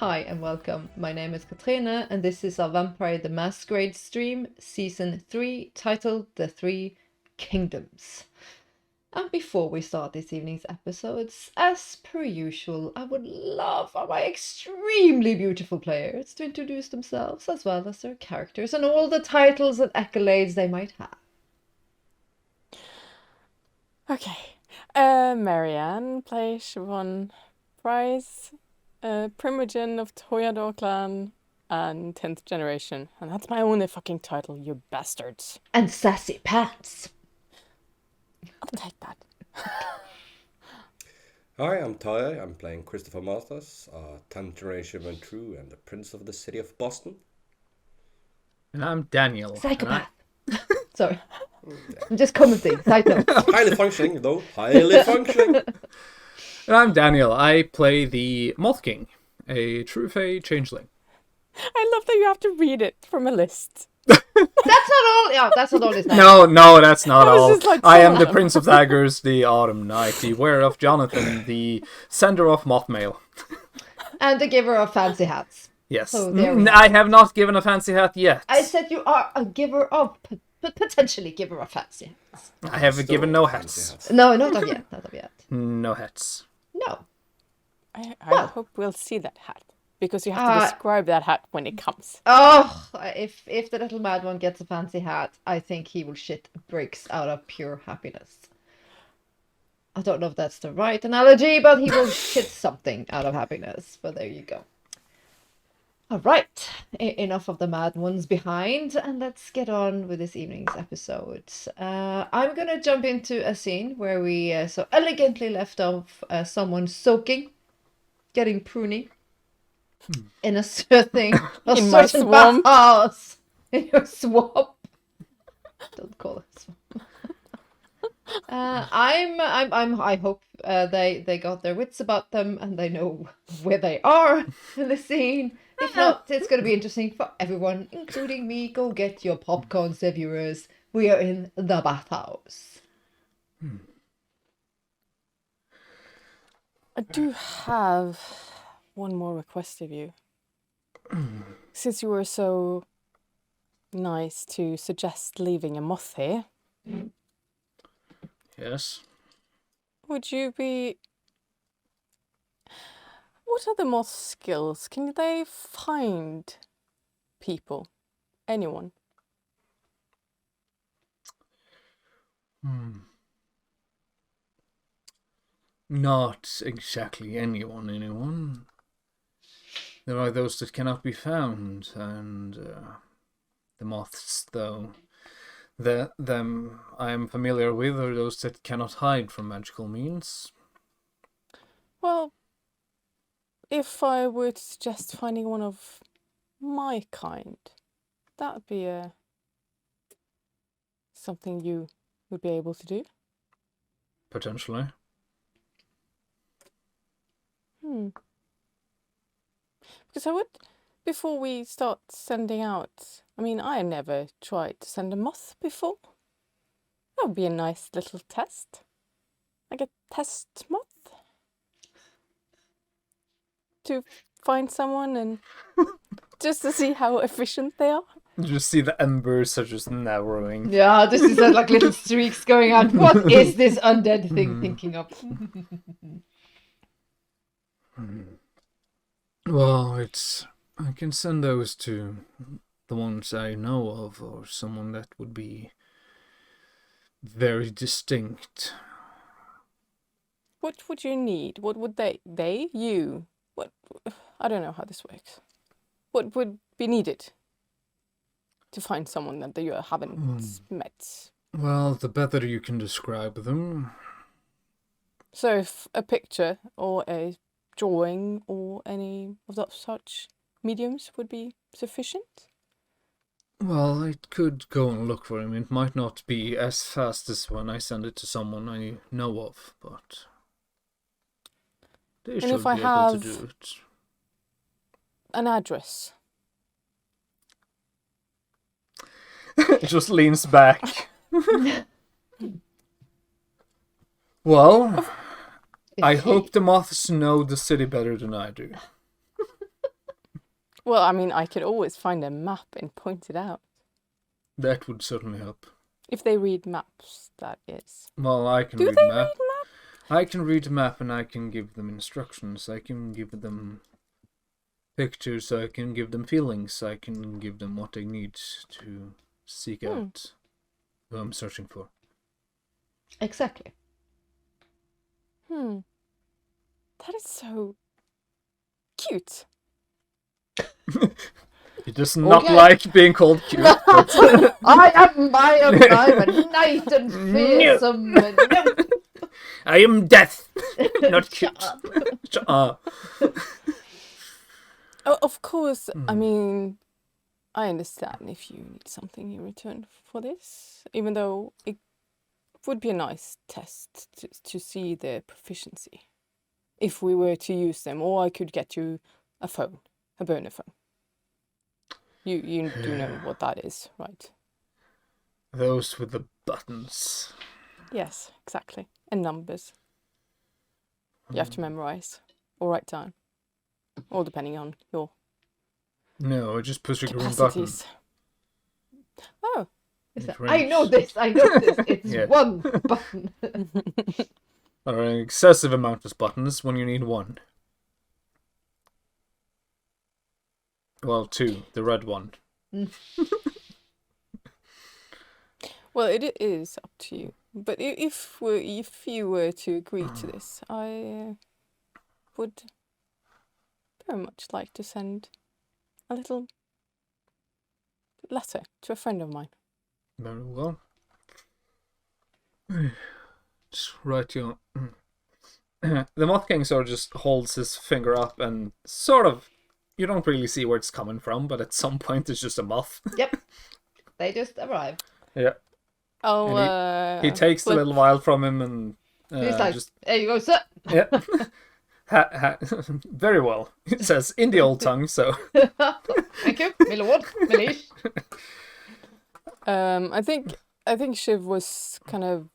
Hi and welcome. My name is Katrina and this is our Vampire the Masquerade stream, Season 3, titled The Three Kingdoms. And before we start this evening's episodes, as per usual, I would love for my extremely beautiful players to introduce themselves as well as their characters and all the titles and accolades they might have. Okay. Marianne plays Siobhan Price, Primogen of Toyador clan and 10th generation. And that's my only fucking title, you bastards. And Sassy Pants. I'll take that. Hi, I'm Ty. I'm playing Christopher Masters, 10th generation went through and the Prince of the City of Boston. And I'm Daniel. Psychopath. Sorry. I'm just commenting. Side note. Highly functioning, though. Highly functioning. And I'm Daniel. I play the Moth King, a true fae changeling. I love that you have to read it from a list. That's not all. Yeah, that's not all this. No, that's not I was all. just like, I am the Prince of Daggers, the Autumn Knight, the wearer of Jonathan, the sender of Mothmail. And the giver of fancy hats. Yes. So there we I have not given a fancy hat yet. I said you are a giver of, potentially giver of fancy hats. I have Still given no fancy hats. No, not of yet. Not of yet. No hats. No. I Well. hope we'll see that hat. Because you have to describe that hat when it comes. Oh, if the little mad one gets a fancy hat, I think he will shit bricks out of pure happiness. I don't know if that's the right analogy, but he will shit something out of happiness. But there you go. All right, enough of the mad ones behind, and let's get on with this evening's episode. I'm gonna jump into a scene where we so elegantly left off someone soaking, getting pruny. In a certain my swamp. bathhouse in your swamp. Don't call it swamp. I hope they got their wits about them and they know where they are in the scene. If not, it's going to be interesting for everyone, including me. Go get your popcorn, viewers. We are in the bathhouse. I do have one more request of you. Since you were so nice to suggest leaving a moth here, Yes. would you be... What are the moth skills? Can they find people? Anyone? Not exactly anyone. There are those that cannot be found, and the moths, though, them I am familiar with are those that cannot hide from magical means. Well, if I were to suggest finding one of my kind, that would be something you would be able to do. Potentially. Because I would, before we start sending out, I mean, I never tried to send a moth before. That would be a nice little test. Like a test moth. To find someone and just to see how efficient they are. You just see the embers are just narrowing. Yeah, this is like little streaks going on. What is this undead thing thinking of? Well, I can send those to the ones I know of, or someone that would be very distinct. What would you need? What would you? What? I don't know how this works. What would be needed to find someone that you haven't met? Well, the better you can describe them. So if a picture or a drawing or any of that such mediums would be sufficient? Well, I could go and look for him. It might not be as fast as when I send it to someone I know of, but they should if I be able to have do it. An address. It just leans back. Well, I hope the moths know the city better than I do. Well, I mean, I could always find a map and point it out. That would certainly help. If they read maps, that is. Well, I can Do read they map. read map? I can read a map and I can give them instructions. I can give them pictures. I can give them feelings. I can give them what they need to seek out who I'm searching for. Exactly. That is so cute. He does not Okay. like being called cute. But I'm a knight and fearsome. And no. I am death, not cute. Shut up. Shut up. Oh, of course, I mean, I understand if you need something in return for this, even though it would be a nice test to see their proficiency. If we were to use them, or I could get you a phone, a burner phone. You do know what that is, right? Those with the buttons. Yes, exactly. And numbers. You have to memorize or write down. Or depending on your No, just push a green button. capacities. Oh, It's It's I know this. It's Yeah. one button. There are an excessive amount of buttons when you need one. Well, two. The red one. well, it is up to you. But if you were to agree to this, I would very much like to send a little letter to a friend of mine. Very well. Just write your... The Moth King sort of just holds his finger up and sort of... You don't really see where it's coming from, but at some point it's just a moth. Yep. They just arrive. Yeah. Oh, He takes a little while from him and... He's like, just... there you go, sir. Yeah. Very well. It says in the old tongue, so... Thank you, my lord, my liege. I think Shiv was kind of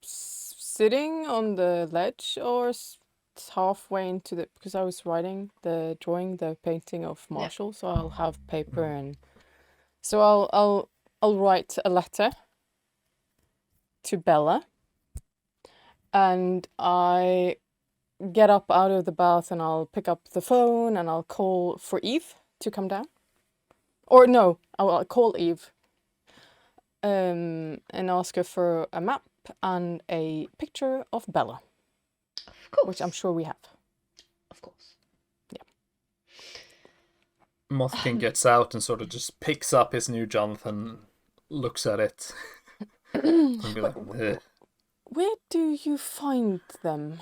sitting on the ledge or halfway into the, because I was writing the painting of Marshall, so I'll have paper and so I'll write a letter to Bella, and I get up out of the bath and I'll pick up the phone and I'll call for Eve to come down, or no, I'll call Eve. And ask her for a map and a picture of Bella, Of course. which I'm sure we have. Of course. Moth King gets out and sort of just picks up his new Jonathan, looks at it, and be like, "Ugh." Where do you find them?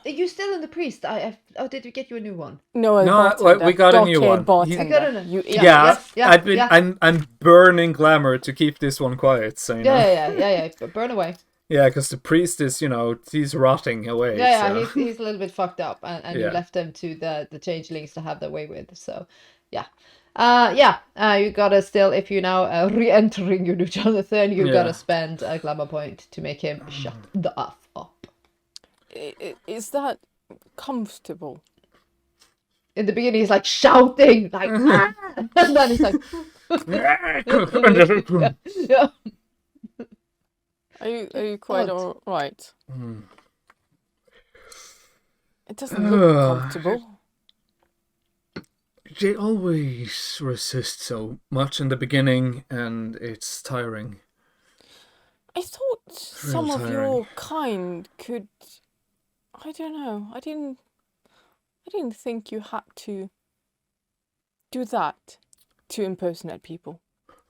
Are you still in the priest? Did we get you a new one? No, a No, bartender. we got a new Dark-haired one. You Bartender. got a You yeah. idiot. Yes, yeah, I've been, yeah. I'm burning glamour to keep this one quiet, so you know. Yeah. Burn away. Yeah, because the priest is, he's rotting away. Yeah, so. he's a little bit fucked up, and you Yeah. left him to the changelings to have their way with. So, yeah. You gotta still, if you're now re-entering your new Jonathan, you gotta spend a glamour point to make him shut the F up. Is that comfortable? In the beginning, he's like shouting, like, "Ah!" And then he's like, yeah. Are you quite Odd. all right? It doesn't look comfortable. They always resist so much in the beginning, and it's tiring. I thought some of tiring. your kind could. I don't know. I didn't think you had to do that to impersonate people.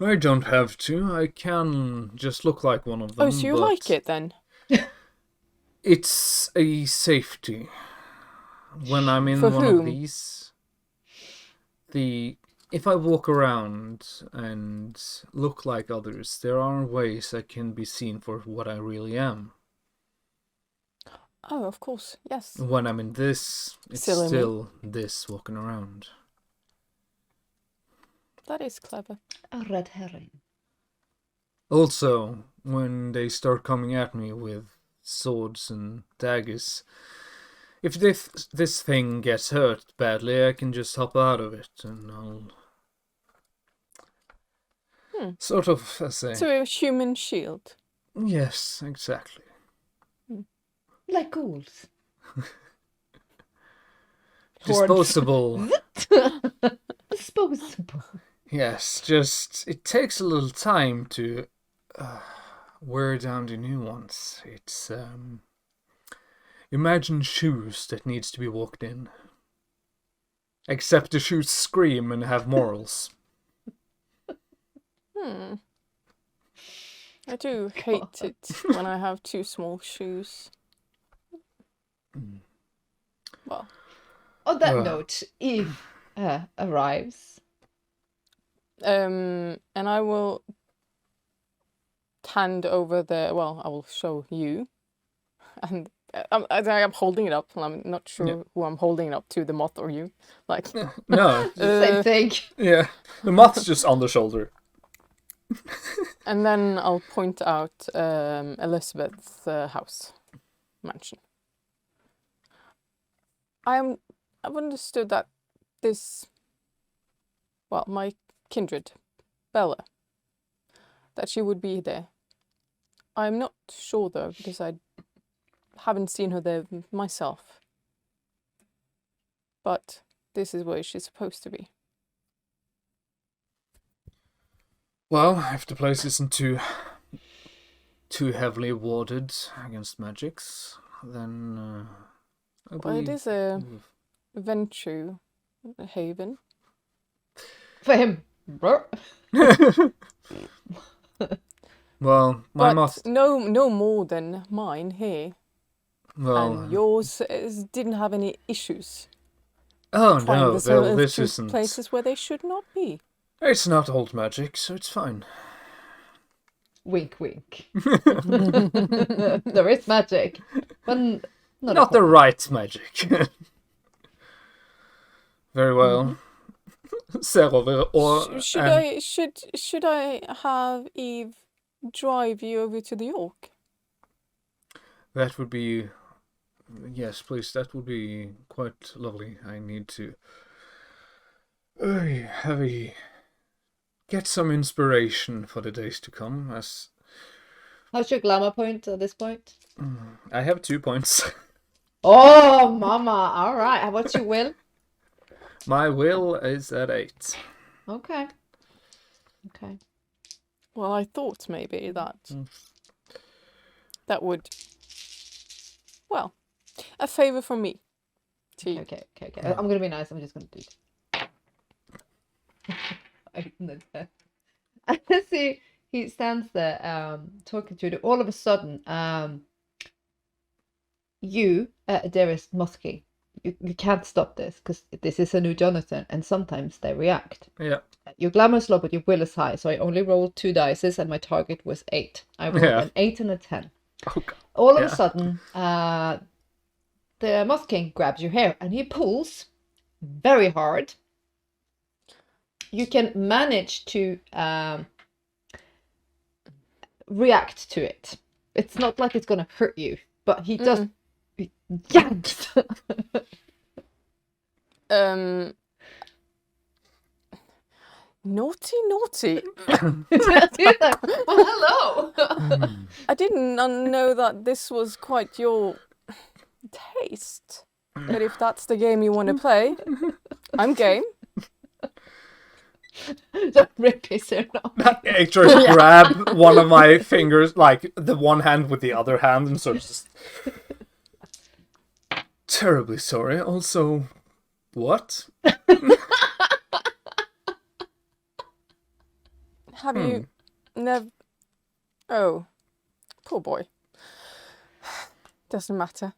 I don't have to. I can just look like one of them. Oh, so you but like it then? It's a safety. When I'm in For one whom? of these, if I walk around and look like others, there are ways I can be seen for what I really am. Oh, of course, yes. When I'm in this, it's Silly me. still this walking around. That is clever. A red herring. Also, when they start coming at me with swords and daggers, if this thing gets hurt badly, I can just hop out of it, and I'll sort of say. So a human shield. Yes, exactly. Like ghouls. Disposable. Disposable. Yes, just it takes a little time to wear down the new ones. It's imagine shoes that needs to be walked in. Except the shoes scream and have morals. I do hate it when I have too small shoes. Well, On that note, Eve arrives. and I will hand over I will show you. And I'm holding it up, and I'm not sure who I'm holding it up to, the moth or you. Like, No. Same thing. Yeah. The moth's just on the shoulder. and then I'll point out Elizabeth's house, mansion. I've understood that my kindred, Bella, that she would be there. I'm not sure though, because I haven't seen her there myself. But this is where she's supposed to be. Well, if the place isn't too heavily warded against magics, then Well, it is a venture haven. For him. Well, my But moth. no more than mine here. Well, And yours didn't have any issues. oh Fine, no, there's well, a this few isn't. places where they should not be. It's not old magic, so it's fine. Wink, wink. There is magic, but Not the right magic. Very well. Serover, or Should I have Eve drive you over to the York? that would be. Yes, please. That would be quite lovely. I need to get some inspiration for the days to come. How's your glamour point at this point? I have 2 points. Oh, mama. All right. What's your will? My will is at 8. Okay. Well, I thought maybe that would, well, a favor from me to you. Okay. I'm gonna be nice. I'm just gonna do it. See, he stands there, talking to you. All of a sudden, you, dearest Muskie, you can't stop this because this is a new Jonathan, and sometimes they react. Yeah. Your glamour is low, but your will is high. So I only rolled 2 dices, and my target was 8. I rolled an 8 and a 10. Oh, God. All of a sudden, the Moth King grabs your hair, and he pulls very hard. You can manage to react to it. It's not like it's gonna hurt you, but he does. Yanks. Naughty. He's like, well, hello. I didn't know that this was quite your taste. But if that's the game you want to play, I'm game. Just rip his hair off. I just grab one of my fingers, like the one hand with the other hand, and sort of just. Terribly sorry. Also, what? Have you never... Oh, poor boy. Doesn't matter.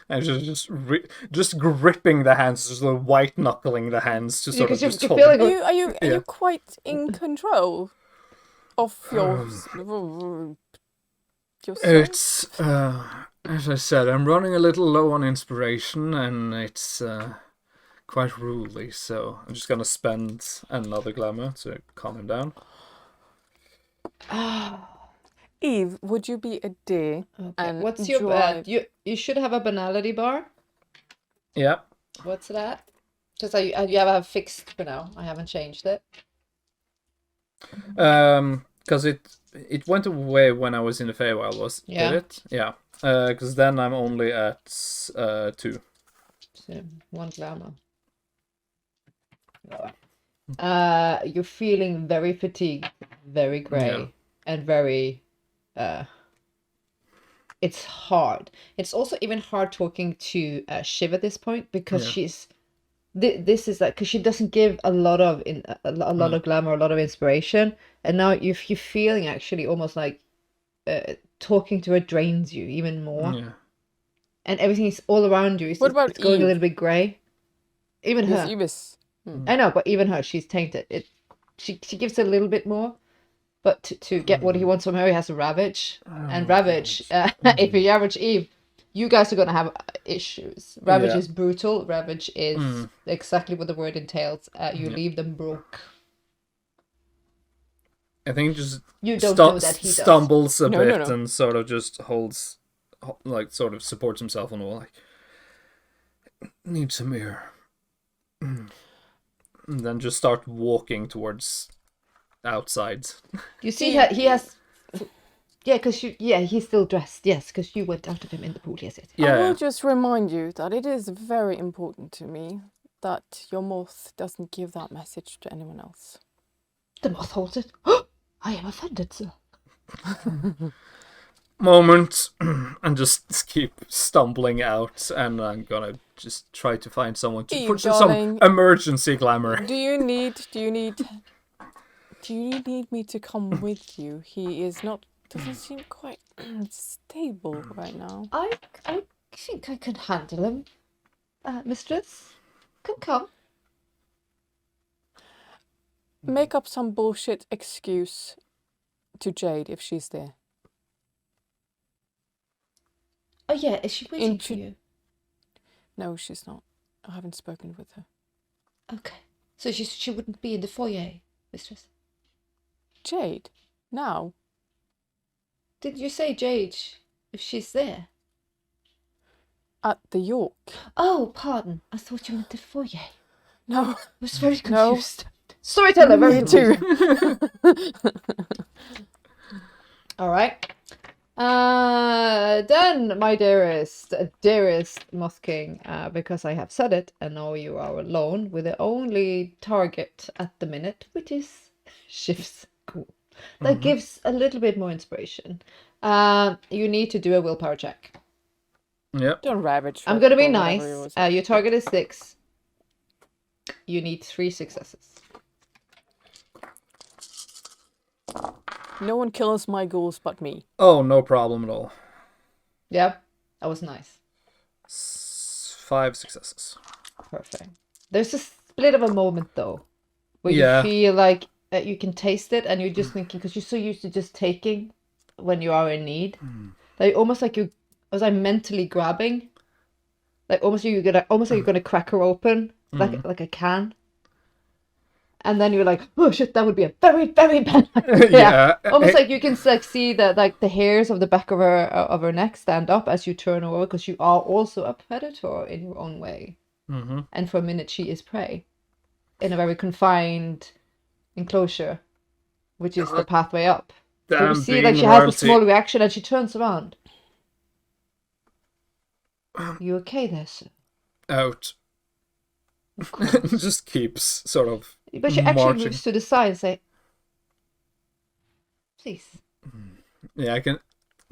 And just gripping the hands, just white knuckling the hands, to sort of just hold. Are you quite in control of yourself? It's as I said, I'm running a little low on inspiration, and it's quite ruly, so I'm just gonna spend another glamour to calm him down. Eve, would you be a dear Okay. and What's your drive? you should have a banality bar. Yeah. What's that? Because you have a fixed for now. I haven't changed it. Because it went away when I was in the Feywild, Yeah. did it? Yeah. Because then I'm only at 2. So, 1 glamour. You're feeling very fatigued, very grey, Yeah. and very it's hard. It's also even hard talking to Shiv at this point because Yeah. she's this is like because she doesn't give a lot of a lot of glamour, a lot of inspiration, and now you're feeling actually almost like talking to her drains you even more, Yeah. and everything is all around you. What about It's going a Eve? little bit grey. Even Because her, Eve is... I know, but even her, she's tainted. She gives a little bit more, but to get what he wants from her, he has to ravage. And ravage, if you ravage Eve, you guys are gonna have issues. Ravage Yeah. is brutal. Ravage is exactly what the word entails. You Yeah. leave them broke. I think just You don't know that he does. stumbles a No, bit no, no. and sort of just holds, like, sort of supports himself on the wall, like, need some air. And then just start walking towards outside. You see, he has. Yeah, because he's still dressed. Yes, because you went out of him in the pool. Yes, yes. I Yeah. will just remind you that it is very important to me that your moth doesn't give that message to anyone else. The moth holds it. I am offended, sir. Moment, and just keep stumbling out, and I'm gonna just try to find someone to Eve, put darling. some emergency glamour. Do you need me to come with you? He is not... doesn't seem quite stable right now. I think I can handle him, mistress. Come. Make up some bullshit excuse to Jade if she's there. Oh yeah, is she waiting for Intro- you? No, she's not. I haven't spoken with her. Okay. So she wouldn't be in the foyer, mistress. Jade? Now? Did you say Jade if she's there? At the York? Oh, pardon. I thought you meant the foyer. No. I was very No. confused. Storyteller, very Me too. All right. Then, my dearest Moth King, because I have said it, and now you are alone with the only target at the minute, which is Shiv's cool. That gives a little bit more inspiration. You need to do a willpower check. Yep. Don't ravage. I'm her gonna be or whatever it nice. was. Your target is 6. You need 3 successes. No one kills my ghouls but me. Oh, no problem at all. Yeah, that was nice. 5 successes. Perfect. There's a split of a moment though, where Yeah. you feel like you can taste it, and you're just thinking because you're so used to just taking when you are in need, like almost like you, was I mentally grabbing, like almost like you're gonna crack her open like a can, and then you're like, oh shit, that would be a very very bad idea. Yeah. Almost like you can like see that like the hairs of the back of her neck stand up as you turn her over, because you are also a predator in your own way. Mm-hmm. And for a minute she is prey in a very confined enclosure, which is the pathway up. So Damn, you see being like she has a royalty. small reaction and she turns around. You okay there, sir? Out. Just keeps sort of But she actually marching. moves to the side and say, please. Yeah, I can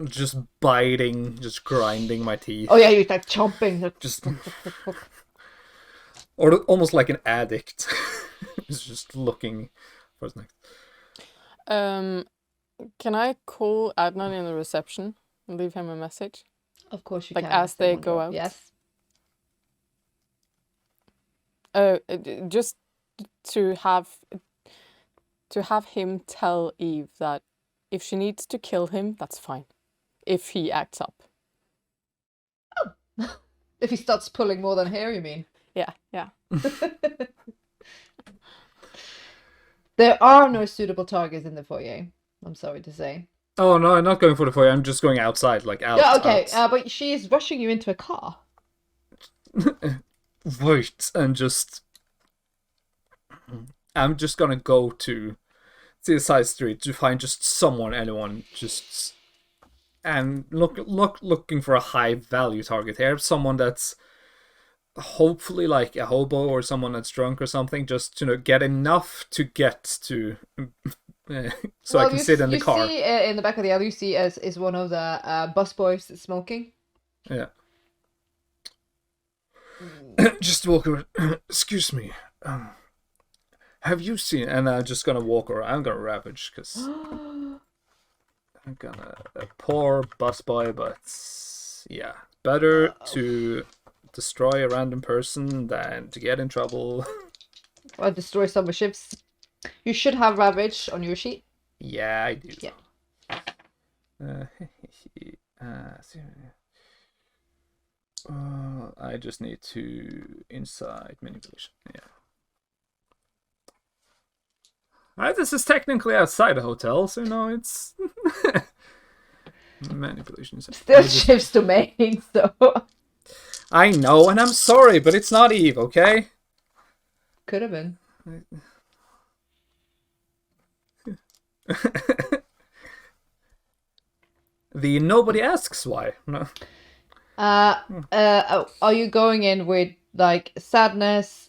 just biting, just grinding my teeth. Oh yeah, you're like chomping. Like, Just or almost like an addict. He's just looking for his next. Can I call Adnan in the reception and leave him a message? of course you Like, can. as they someone go go- out? Yes. Just to have him tell Eve that if she needs to kill him, that's fine. If he acts up. If he starts pulling more than hair, you mean? Yeah. There are no suitable targets in the foyer, I'm sorry to say. Oh no, I'm not going for the foyer. I'm just going outside, like out. Yeah, okay. out. But she is rushing you into a car. Right, and just I'm just gonna go to the side street to find just someone, anyone, just and looking for a high value target here. Someone that's hopefully like a hobo or someone that's drunk or something, just to get enough to get to so I can sit in the car. You see in the back of the alley, you see is one of the bus boys smoking. Yeah. Just walk over. Excuse me. Have you seen? And I'm just gonna walk around. I'm gonna ravage because I'm gonna a poor busboy, but yeah, better to destroy a random person than to get in trouble. Or destroy some ships. You should have ravage on your sheet. Yeah, I do. Yeah. I just need to inside manipulation. Yeah. This is technically outside a hotel, so no, it's manipulation. Still ship's domain, so I know, and I'm sorry, but it's not Eve, okay? could have been. The nobody asks why. No. Are you going in with like sadness,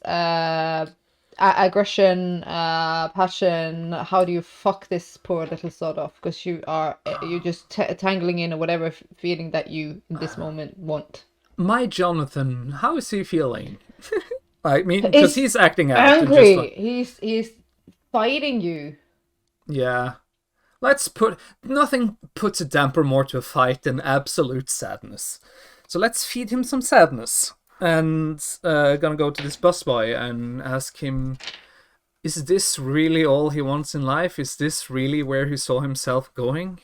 aggression, passion? How do you fuck this poor little sod off? Because you're just tangling in or whatever feeling that you in this moment want. My Jonathan, how is he feeling? I mean, because he's acting out. Angry. And just He's fighting you. yeah. Nothing puts a damper more to a fight than absolute sadness. So let's feed him some sadness. And gonna go to this busboy and ask him, is this really all he wants in life? Is this really where he saw himself going?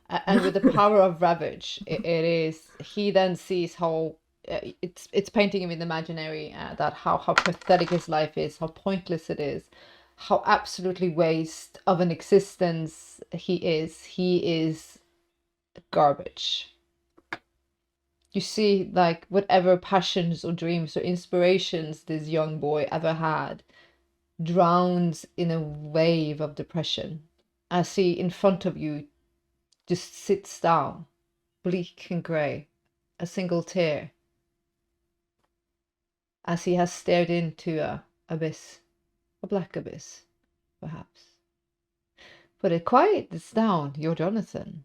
And with the power of ravage, it is. He then sees how it's painting him in the imaginary that how pathetic his life is, how pointless it is, how absolutely waste of an existence he is. He is garbage. You see, like, whatever passions or dreams or inspirations this young boy ever had drowns in a wave of depression as he in front of you just sits down, bleak and grey, a single tear, as he has stared into a abyss, a black abyss, perhaps. But it quiets down your Jonathan.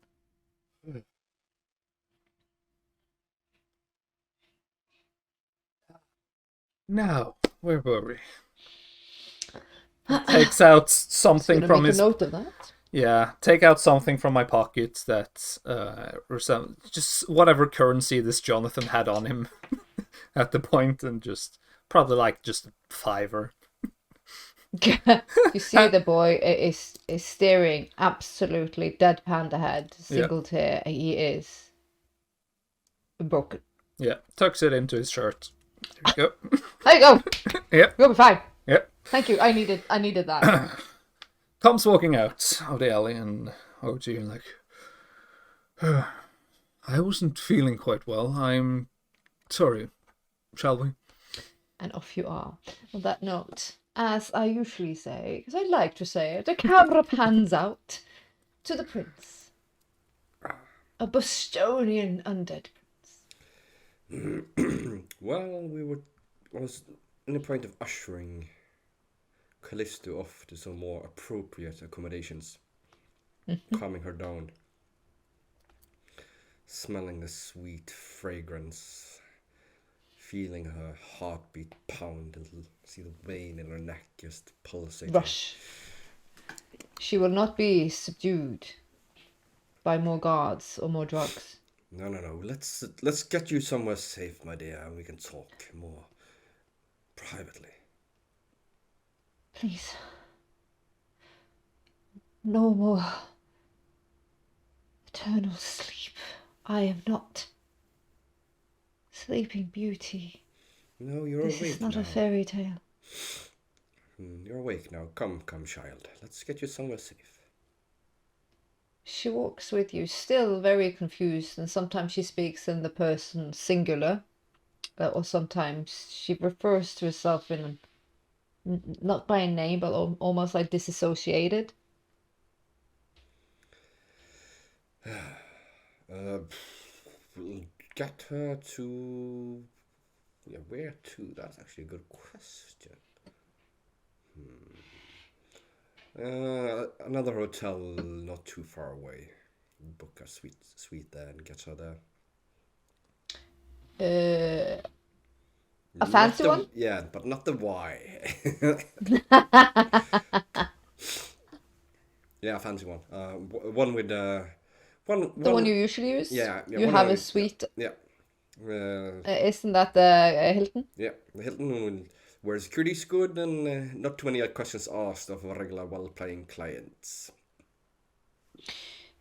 Now, where were we? Takes out something from his. Note of that. Yeah, take out something from my pocket that just whatever currency this Jonathan had on him at the point, and just probably like just a $5. You see the boy is staring absolutely deadpan ahead, single tear. He is broken. Yeah, tucks it into his shirt. There you go. There you go. Yep. You'll be fine. Yep. Thank you. I needed that. Comes walking out of the alley and over to you and like, I wasn't feeling quite well. I'm sorry. Shall we? And off you are. On that note, as I usually say, because I like to say it, the camera pans out to the prince. A Bostonian undead prince. Well, I was in the point of ushering Callisto off to some more appropriate accommodations, calming her down, smelling the sweet fragrance, feeling her heartbeat pound and see the vein in her neck just pulsating. Rush. She will not be subdued by more guards or more drugs. No. Let's get you somewhere safe, my dear, and we can talk more privately. Please. No more eternal sleep. I am not Sleeping Beauty. No, you're This awake is not now. a fairy tale. You're awake now. Come, child. Let's get you somewhere safe. She walks with you, still very confused, and sometimes she speaks in the person singular, or sometimes she refers to herself in not by a name, but almost like disassociated. We'll get her to. Yeah, where to? That's actually a good question. Another hotel not too far away. Book a suite there and get her there. A fancy one? Yeah, but not the Y. Yeah, a fancy one. One with one. The one you usually use? Yeah, You have a suite. Yeah. Isn't that the Hilton? Yeah, the Hilton where security is good and not too many questions asked of regular well-paying clients.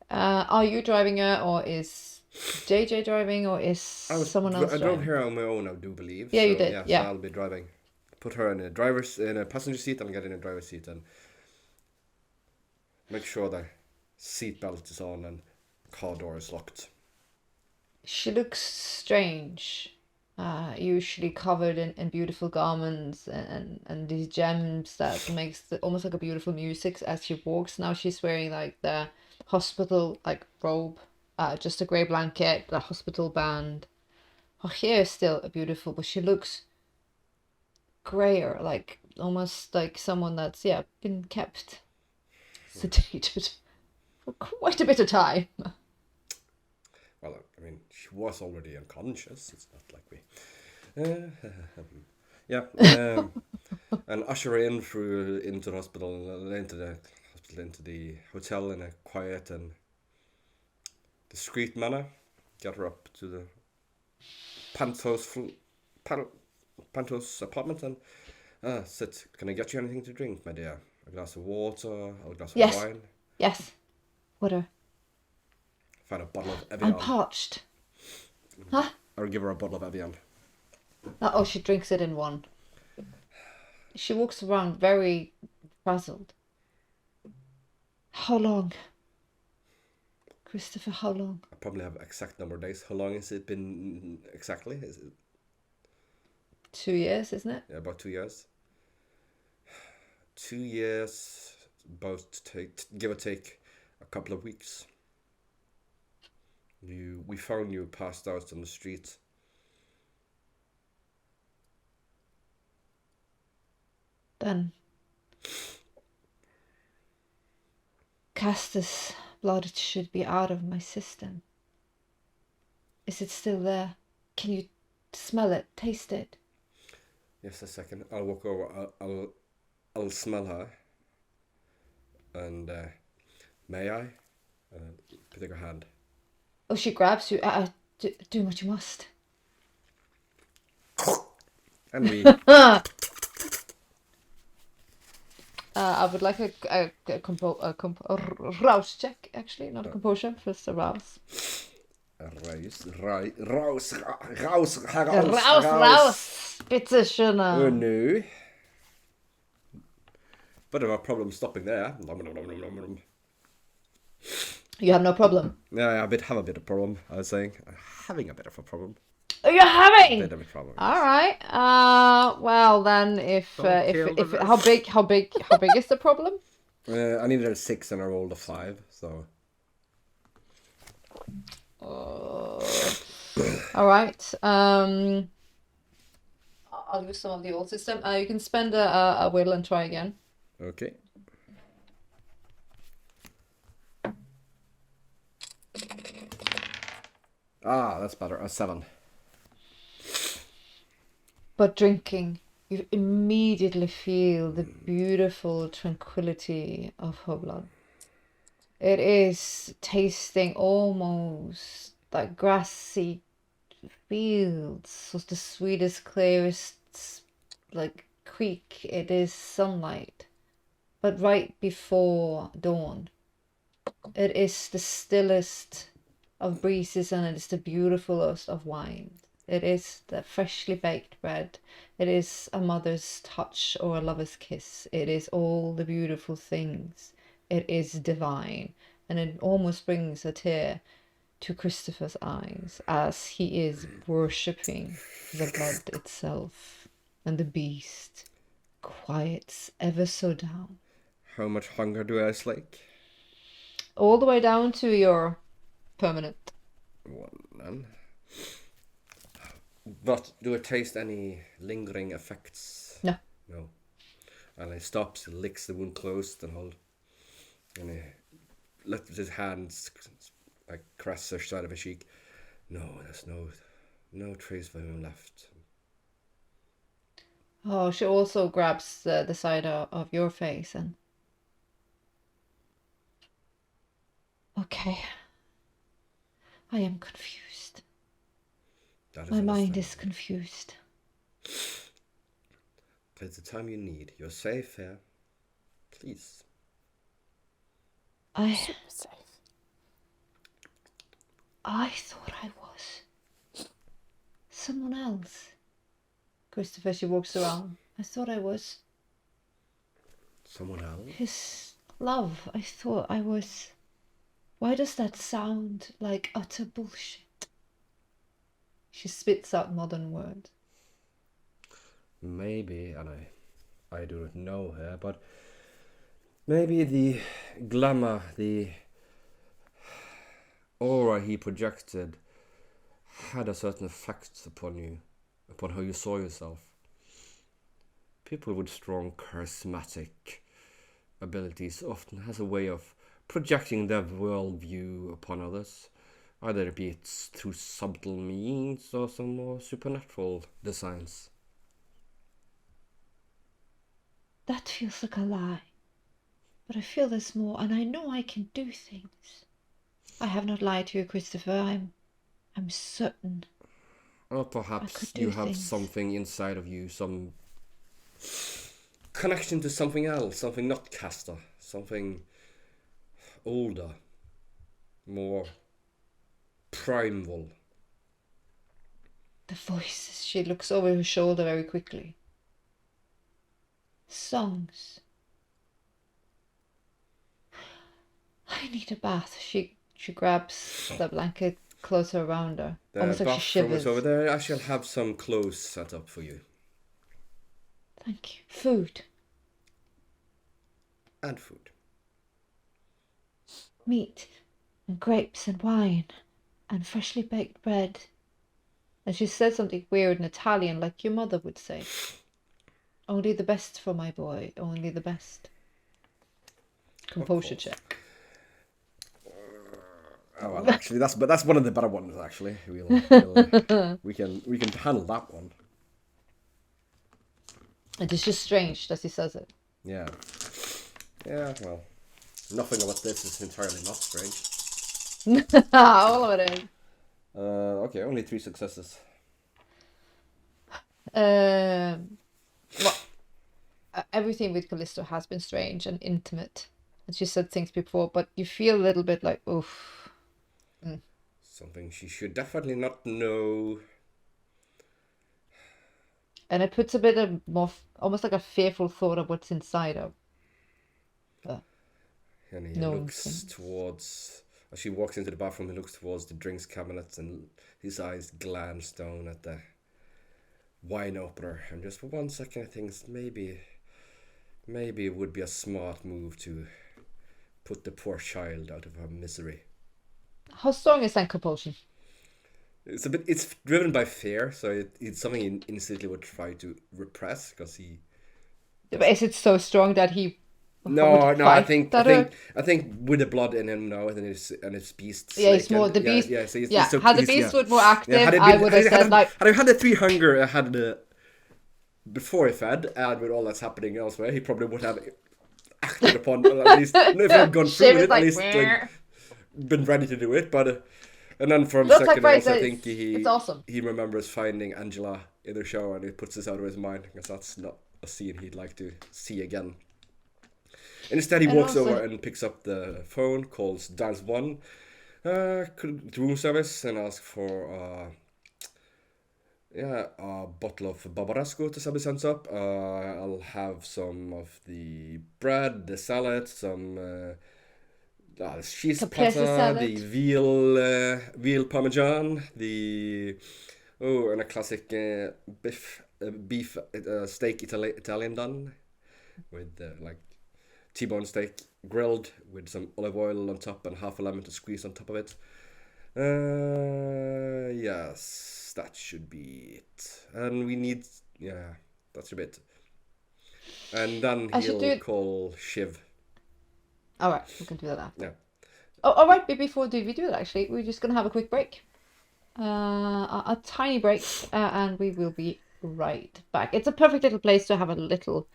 Are you driving her, or is JJ driving, or is someone else I driving? drove here on my own, I do believe. Yeah, so, you did. Yeah. So I'll be driving. Put her in a passenger seat and get in a driver's seat and make sure the seat belt is on and car door is locked. She looks strange. Usually covered in beautiful garments and these gems that makes almost like a beautiful music as she walks. Now she's wearing like the hospital like robe, just a grey blanket, the hospital band. Her hair is still beautiful, but she looks grayer, like almost like someone that's been kept sedated for quite a bit of time. Well, I mean, she was already unconscious. It's not like we. And usher her into the hospital, into the hotel in a quiet and discreet manner. Get her up to the penthouse apartment and sit. Can I get you anything to drink, my dear? A glass of water, a glass of wine. Yes. Water. Find a bottle of Evian. I'm parched. Huh? Or give her a bottle of Evian. Oh, she drinks it in one. She walks around very frazzled. How long? Christopher, how long? I probably have exact number of days. How long has it been exactly? Is it 2 years, isn't it? Yeah, about 2 years. 2 years, give or take a couple of weeks. We found you passed out on the street. Then Castus' blood should be out of my system. Is it still there? Can you smell it, taste it? Yes, a second. I'll walk over. I'll smell her. And may I? Take her hand. Oh, she grabs you. Do what you must. And we. I would like a rouse check, actually, not a composure, just a rouse. Raus. Bitte schön. Oh no. But I have a problem stopping there. You have no problem. Yeah, I have a bit of problem. I was saying, having a bit of a problem. Oh, you're having. A bit of a problem. All right. Well then, if how big is the problem? I needed a 6 and I rolled a 5, so. All right. I'll use some of the old system. You can spend a will and try again. Okay. That's better. A 7. But drinking, you immediately feel the beautiful tranquility of her blood. It is tasting almost like grassy fields, so the sweetest, clearest, like creek. It is sunlight, but right before dawn. It is the stillest of breezes, and it is the beautifulest of wines. It is the freshly baked bread. It is a mother's touch or a lover's kiss. It is all the beautiful things. It is divine. and it almost brings a tear to Christopher's eyes as he is worshipping the blood itself, and the beast quiets ever so down. How much hunger do I slake? All the way down to your permanent. One then. But do I taste any lingering effects? No. No. And he stops, licks the wound closed, and he lets his hands like caress the side of his cheek. No, there's no trace of him left. Oh, she also grabs the side of your face and... Okay. I am confused. That is My mind is understandable. confused. Take the time you need. You're safe here. Please. Super safe. I thought I was someone else. Christopher, she walks around. I thought I was Someone else? his love. I thought I was... Why does that sound like utter bullshit? She spits out modern words. Maybe, and I do not know her, but maybe the glamour, the aura he projected had a certain effect upon you, upon how you saw yourself. People with strong charismatic abilities often has a way of projecting their worldview upon others, either be it through subtle means or some more supernatural designs. That feels like a lie. But I feel there's more, and I know I can do things. I have not lied to you, Christopher. I'm certain. Or I perhaps could do you have things. something inside of you, some connection to something else, something not Castor, something older, more primal. The voices. She looks over her shoulder very quickly. Songs. I need a bath. She grabs the blanket closer around her. The Almost like she bathroom shivers. is over there. I shall have some clothes set up for you. Thank you. Food. And food. Meat. And grapes and wine. And freshly baked bread. And she said something weird in Italian, like your mother would say. Only the best for my boy. Only the best. Composure course. check. Oh well, actually, that's one of the better ones. Actually, we can handle that one. It is just strange that he says it. Yeah. Well, nothing about this is entirely not strange. All of it is. Okay, only 3 successes. Well, everything with Callisto has been strange and intimate. And she said things before, but you feel a little bit like, oof. Something she should definitely not know. And it puts a bit of more, almost like a fearful thought of what's inside of. And he No looks instinct. towards... As she walks into the bathroom, he looks towards the drinks cabinet and his eyes glance down at the wine opener. And just for 1 second, I think maybe it would be a smart move to put the poor child out of her misery. How strong is that compulsion? It's driven by fear, so it's something he instantly would try to repress because he... Is it so strong that he No, would I fight think with the blood in him now, and his beast. Yeah, it's more the beast. Had the beast would more active, I would have said like. Had he had the 3 hunger, had the before he fed, and with all that's happening elsewhere, he probably would have acted upon at least. If he had gone through with it, at least like, been ready to do it. But and then for a Looks second like else, I Bryce think it's awesome. he remembers finding Angela in the shower, and it puts this out of his mind because that's not a scene he'd like to see again. Instead, he walks over and picks up the phone, calls Dials 1, room service, and asks for a bottle of Barbaresco to be sent up. I'll have some of the bread, the salad, some cheese Caprese pata, salad. the veal parmesan, and a classic beef steak Italian done with like T-bone steak grilled with some olive oil on top and half a lemon to squeeze on top of it. Yes, that should be it. And we need, that should be it. And then I should do he'll it- call Shiv. All right, we can do that after. Yeah. Oh, all right. But before we do it, actually, we're just gonna have a quick break, a tiny break, and we will be right back. It's a perfect little place to have a little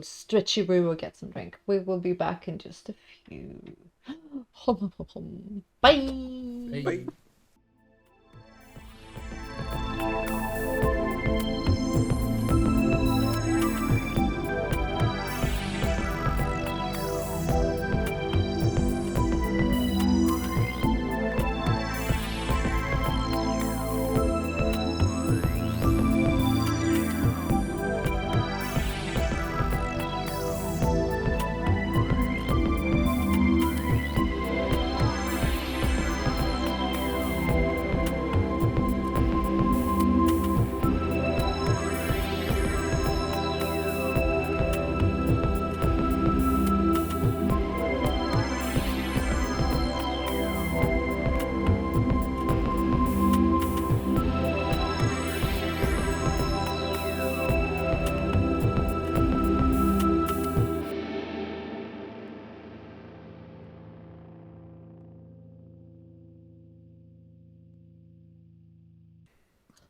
stretchy brew or get some drink. We will be back in just a few. Bye. Bye.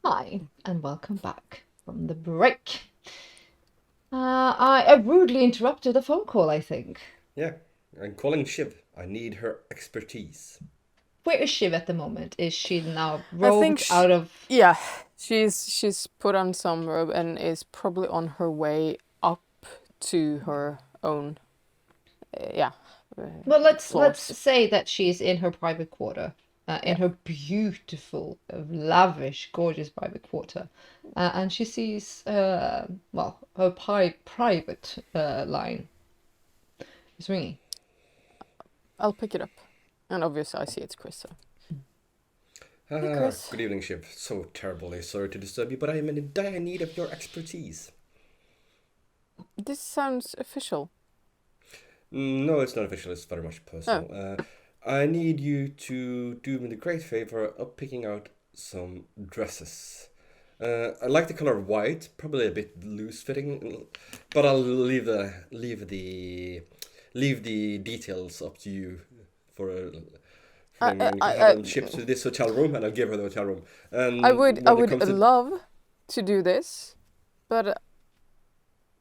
Hi, and welcome back from the break. I rudely interrupted a phone call, I think. Yeah, I'm calling Shiv. I need her expertise. Where is Shiv at the moment? Is she now I robed think out of... Yeah, she's put on some robe and is probably on her way up to her own. Well, let's floors. say that she's in her private quarter, in her beautiful, lavish, gorgeous private quarter, and she sees, her private line is ringing. I'll pick it up, and obviously I see it's Chris. So. Chris. Good evening, Shiv. So terribly sorry to disturb you, but I am in dire need of your expertise. This sounds official. No, it's not official. It's very much personal. I need you to do me the great favor of picking out some dresses. I like the color white, probably a bit loose fitting, but I'll leave the details up to you for when you have them shipped to this hotel room, and I'll give her the hotel room. And I would when it comes to- love to do this, but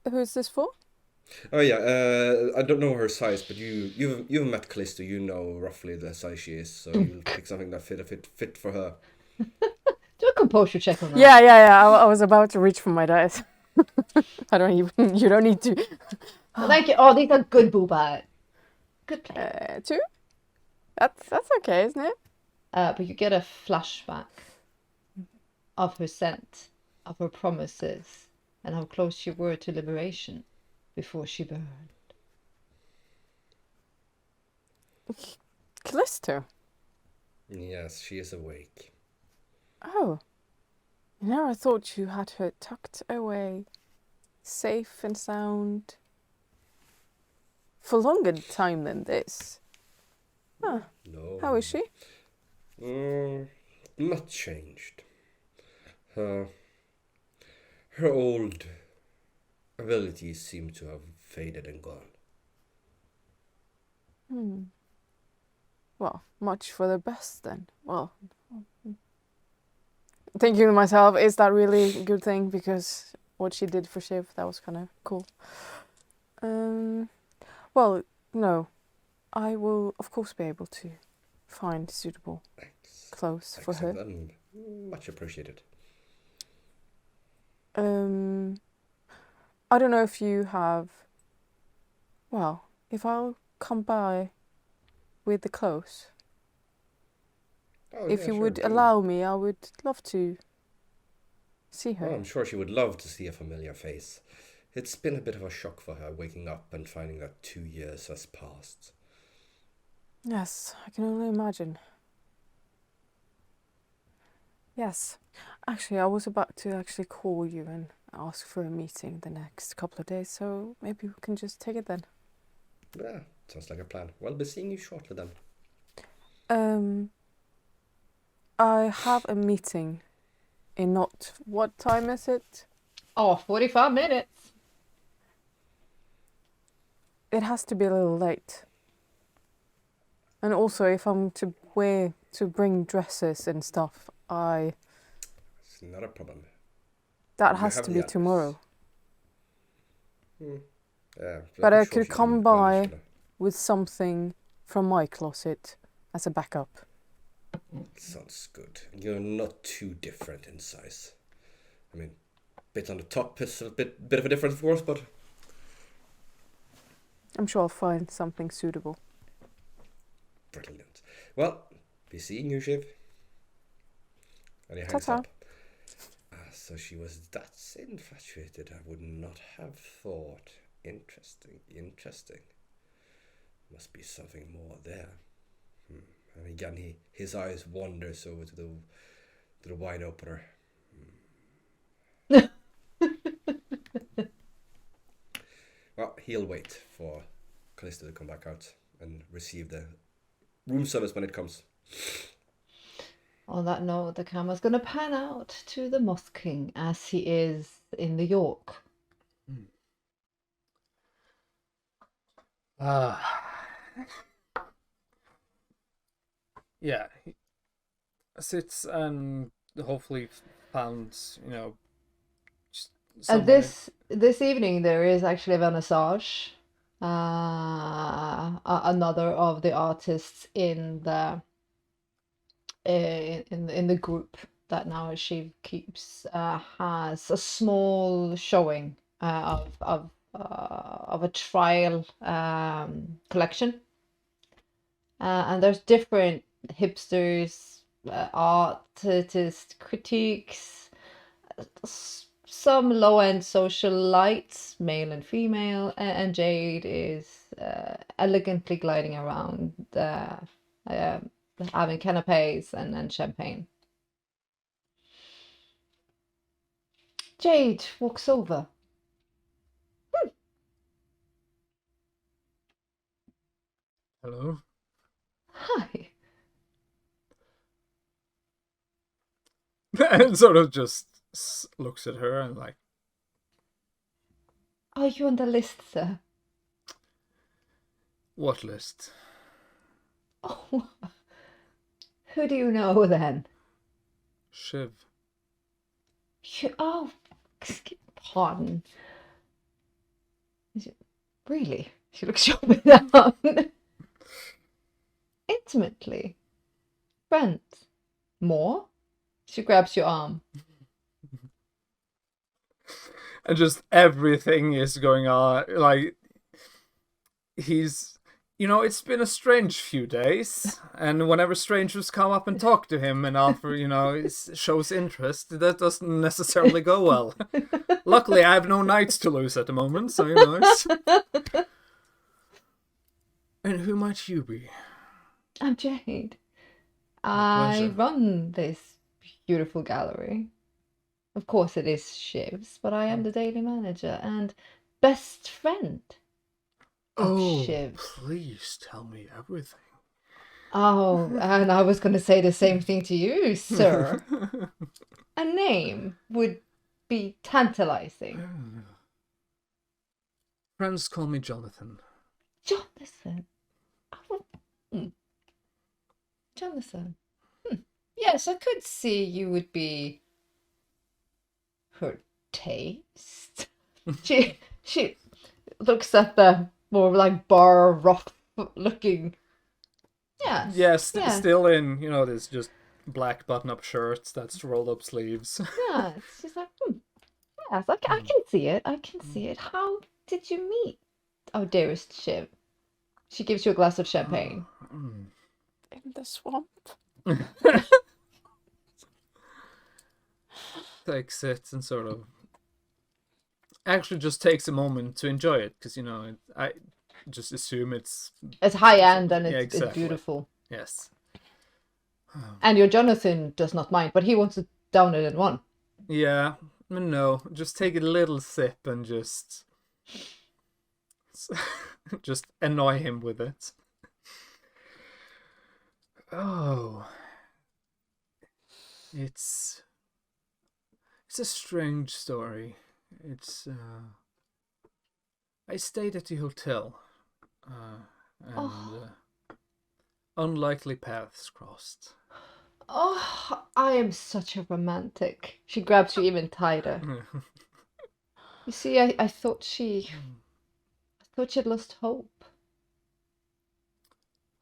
who is this for? Oh yeah, I don't know her size, but you've met Callisto. You know roughly the size she is, so you'll pick something that fit for her. Do a composure check on that. Yeah. I was about to reach for my dice. I don't even. You don't need to. Thank you. Oh, these are good, Booba. Good play. 2. That's okay, isn't it? But you get a flashback of her scent, of her promises, and how close you were to liberation before she burned. Callisto. Yes, she is awake. Oh. I thought you had her tucked away, safe and sound. For longer time than this. Huh. No. How is she? Not changed. Her old abilities seem to have faded and gone. Well, much for the best then. Well, thinking to myself, is that really a good thing? Because what she did for Shiv, that was kind of cool. Well, no. I will, of course, be able to find suitable clothes for her. Excellent, much appreciated. I don't know if you have... Well, if I'll come by with the clothes, Oh, if yeah, you sure, would do. allow me, I would love to see her. Well, I'm sure she would love to see a familiar face. It's been a bit of a shock for her waking up and finding that 2 years has passed. Yes, I can only imagine. Yes. Actually, I was about to actually call you and ask for a meeting the next couple of days, so maybe we can just take it then. Yeah, sounds like a plan. Well, be seeing you shortly then. I have a meeting in not... What time is it? Oh, 45 minutes. It has to be a little late. And also, if I'm to bring dresses and stuff, It's not a problem. that You has have to the be address. tomorrow. Yeah, But I'm I sure could she come can by manage with with something from my closet as a backup. that. Sounds good. You're not too different in size. I mean, bit on the top is a bit of a difference, of course, but I'm sure I'll find something suitable. brilliant. Well, be seeing you, Shiv. And he hangs Ta-ta. up. So she was that infatuated, I would not have thought. Interesting. Must be something more there. And again, his eyes wanders over to the wine opener. Well, he'll wait for Callisto to come back out and receive the room service when it comes. On that note, the camera's going to pan out to the Moss King as he is in New York. Yeah, he sits and hopefully finds, just And someone. this evening there is actually a vernissage. Another of the artists in the group that now she keeps has a small showing of a trial collection, and there's different hipsters, artist critiques, some low-end socialites, male and female, and Jade is elegantly gliding around, having canapes and champagne. Jade walks over. Hello. Hi. And sort of just looks at her and like, Are you on the list, sir? what list? Oh, who do you know then? Shiv. Oh, pardon. Really? She looks you up and down. Intimately. Friends. More? She grabs your arm. And just everything is going on. Like, he's, it's been a strange few days. And whenever strangers come up and talk to him and offer, shows interest, that doesn't necessarily go well. Luckily, I have no knights to lose at the moment, so, it's... And who might you be? I'm Jade. My I pleasure. run this beautiful gallery. Of course it is Shiv's, but I am the daily manager and best friend of Oh, Shiv. please tell me everything. Oh, and I was going to say the same thing to you, sir. A name would be tantalizing. Friends call me Jonathan. Jonathan. Oh, Jonathan. Yes, I could see you would be her taste. She looks at the more like bar rough looking. Yes. Yes, Yes. still in, this just black button-up shirts that's rolled up sleeves. Yes. She's like, yes, I can see it. I can see it. How did you meet? Oh, dearest Shiv. She gives you a glass of champagne. In the swamp. Takes it and sort of actually just takes a moment to enjoy it because just assume it's It's high end and Yeah, it's exactly. beautiful. yes. And your Jonathan does not mind, but he wants to down it in one. Yeah, no, just take a little sip and just annoy him with it. Oh, it's a strange story. It's I stayed at the hotel, and unlikely paths crossed. Oh, I am such a romantic. She grabs you even tighter. You see, I thought she had lost hope.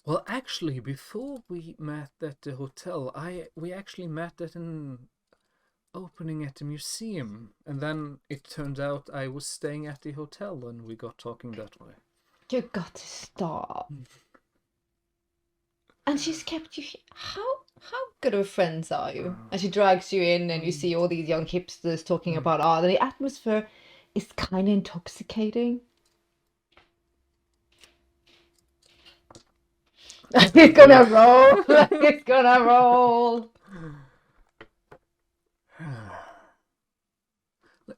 Well, actually, before we met at the hotel, we actually met at an opening at the museum, and then it turned out I was staying at the hotel, and we got talking that way. You got to stop. And she's kept you. How good of friends are you? And she drags you in, and you see all these young hipsters talking about art. And the atmosphere is kind of intoxicating. He's gonna roll. He's gonna roll.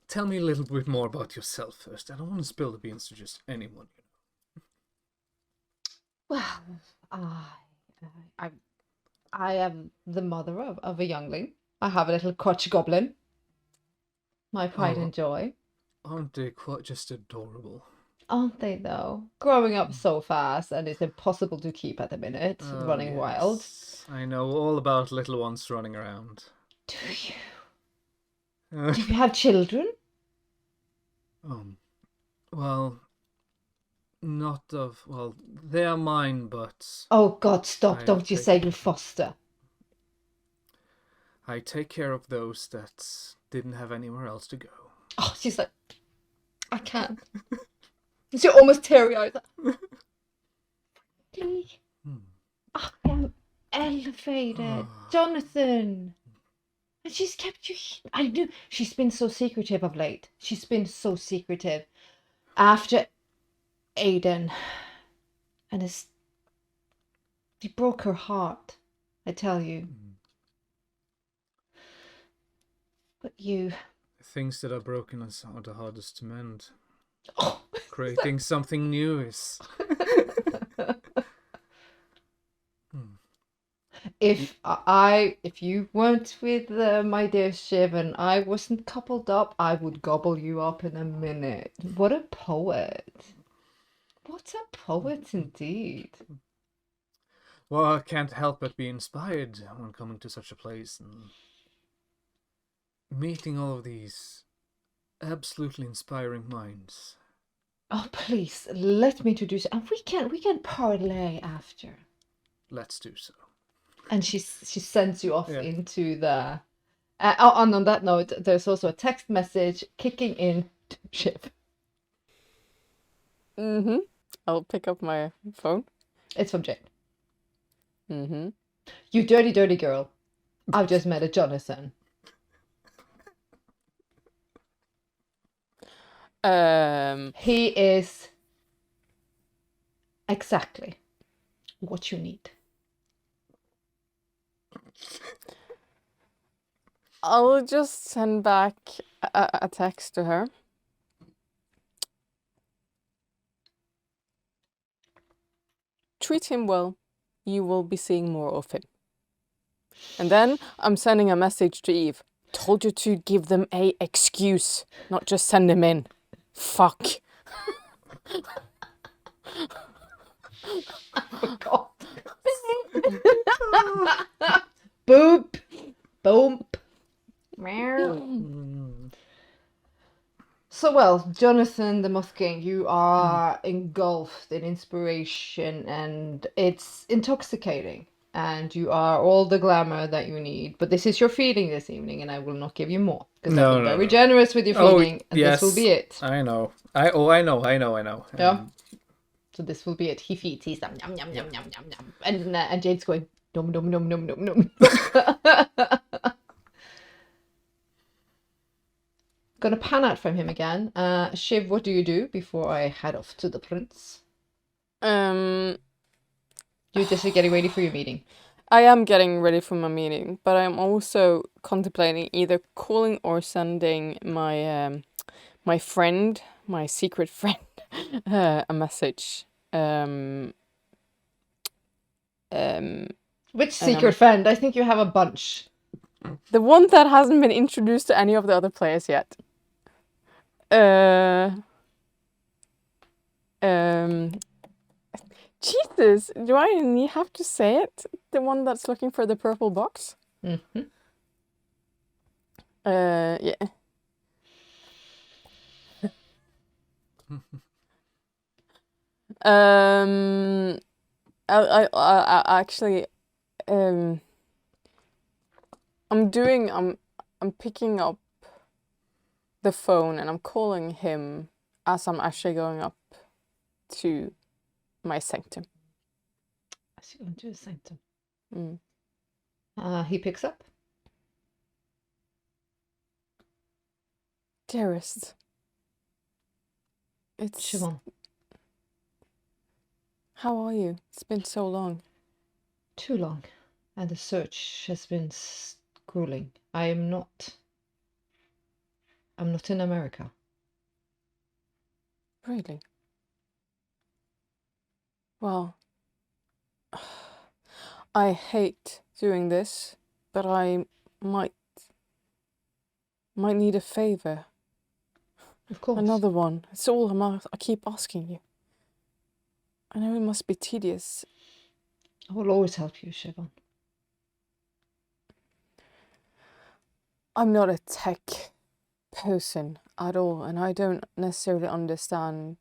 Tell me a little bit more about yourself first. I don't want to spill the beans to just anyone. Well, I am the mother of a youngling. I have a little crotch goblin. My pride and joy. Aren't they quite just adorable? Aren't they though? Growing up so fast and it's impossible to keep at the minute, running wild. Yes. I know all about little ones running around. Do you? Do you have children? Well, they are mine, but Oh God, stop. I Don't you take- say you foster. I take care of those that didn't have anywhere else to go. Oh, she's like, I can't. She's almost teary-eyed. Really? I am elevated. Jonathan. And she's kept you. I knew. She's been so secretive of late. She's been so secretive. After Aiden. And he broke her heart. I tell you. But you. Things that are broken are the hardest to mend. Oh, Creating something new is. If you weren't with my dear Shiv and I wasn't coupled up, I would gobble you up in a minute. What a poet. What a poet indeed. Well, I can't help but be inspired when coming to such a place and meeting all of these absolutely inspiring minds. Oh, please, let me introduce you. And we can parlay after. Let's do so. And she sends you off Yeah. into the... and on that note, there's also a text message kicking in to Shiv. I'll pick up my phone. It's from Jane. You dirty, dirty girl. I've just met a Jonathan. He is exactly what you need. I'll just send back a text to her. Treat him well. You will be seeing more of him. And then I'm sending a message to Eve. Told you to give them a excuse, not just send him in. Fuck. God. Boop. Boom. So, well, Jonathan the Muthking, you are engulfed in inspiration and it's intoxicating. And you are all the glamour that you need. But this is your feeding this evening and I will not give you more. Because I've been very generous with your feeding and yes, this will be it. I know. I know. Yeah. So this will be it. He feeds. He's yum yum yum yum yum yum yum. And Jade's going num num num num num num. Gonna pan out from him again. Shiv, what do you do before I head off to the prince? You're just getting ready for your meeting. I am getting ready for my meeting, but I'm also contemplating either calling or sending my my friend, my secret friend, a message. Which secret friend? I think you have a bunch. The one that hasn't been introduced to any of the other players yet. Jesus, do I have to say it? The one that's looking for the purple box? Mm-hmm. Yeah. I actually, I'm picking up the phone and I'm calling him as I'm actually going up to my sanctum. As you go into a sanctum. Mm. He picks up. Dearest, it's Siobhan. How are you? It's been so long. Too long. And the search has been grueling. I'm not in America. Really? Well, I hate doing this, but I might need a favor. Of course. Another one. It's all I keep asking you. I know it must be tedious. I will always help you, Siobhan. I'm not a tech person at all, and I don't necessarily understand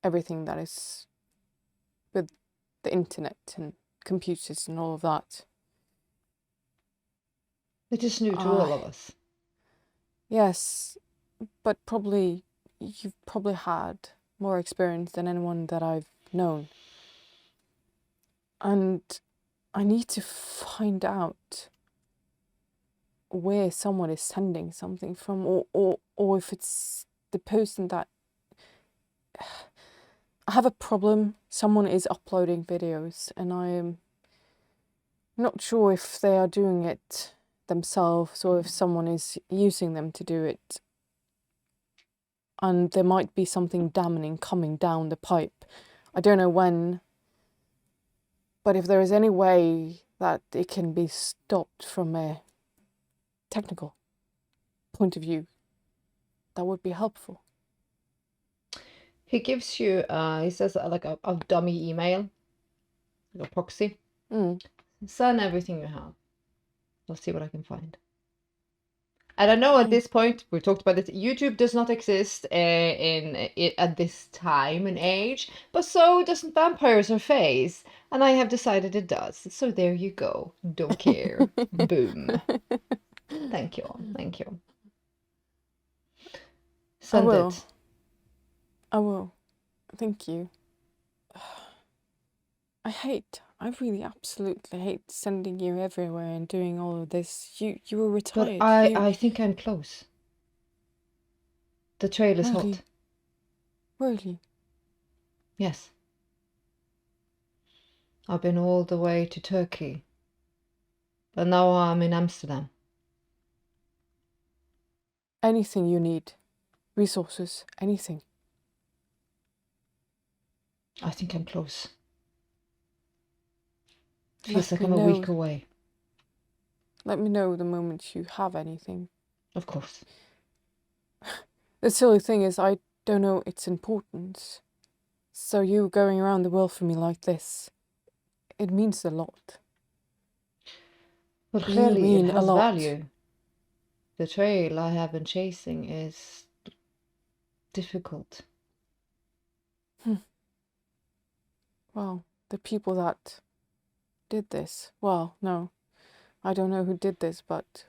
everything that is with the internet and computers and all of that. It is new to all of us. Yes, but you've probably had more experience than anyone that I've known. And I need to find out where someone is sending something from, or if it's the person that... I have a problem. Someone is uploading videos and I am not sure if they are doing it themselves or if someone is using them to do it. And there might be something damning coming down the pipe. I don't know when, but if there is any way that it can be stopped from a technical point of view, that would be helpful. He gives you, he says like a dummy email, like a proxy. Send everything you have. I'll see what I can find. And I know at this point, we talked about this, YouTube does not exist at this time and age, but so doesn't Vampires or Fays, and I have decided it does. So there you go. Don't care. Boom. Thank you. Thank you. Send it. I will. Thank you. I really absolutely hate sending you everywhere and doing all of this. You were retired. But I think I'm close. The trail is hot. Really? Yes. I've been all the way to Turkey. But now I'm in Amsterdam. Anything you need. Resources. Anything. I think I'm close. Feels like I'm a week away. Let me know the moment you have anything. Of course. The silly thing is, I don't know its importance. So you going around the world for me like this, it means a lot. Well, clearly it has value. The trail I have been chasing is difficult. Well, the people that did this, well, no, I don't know who did this, but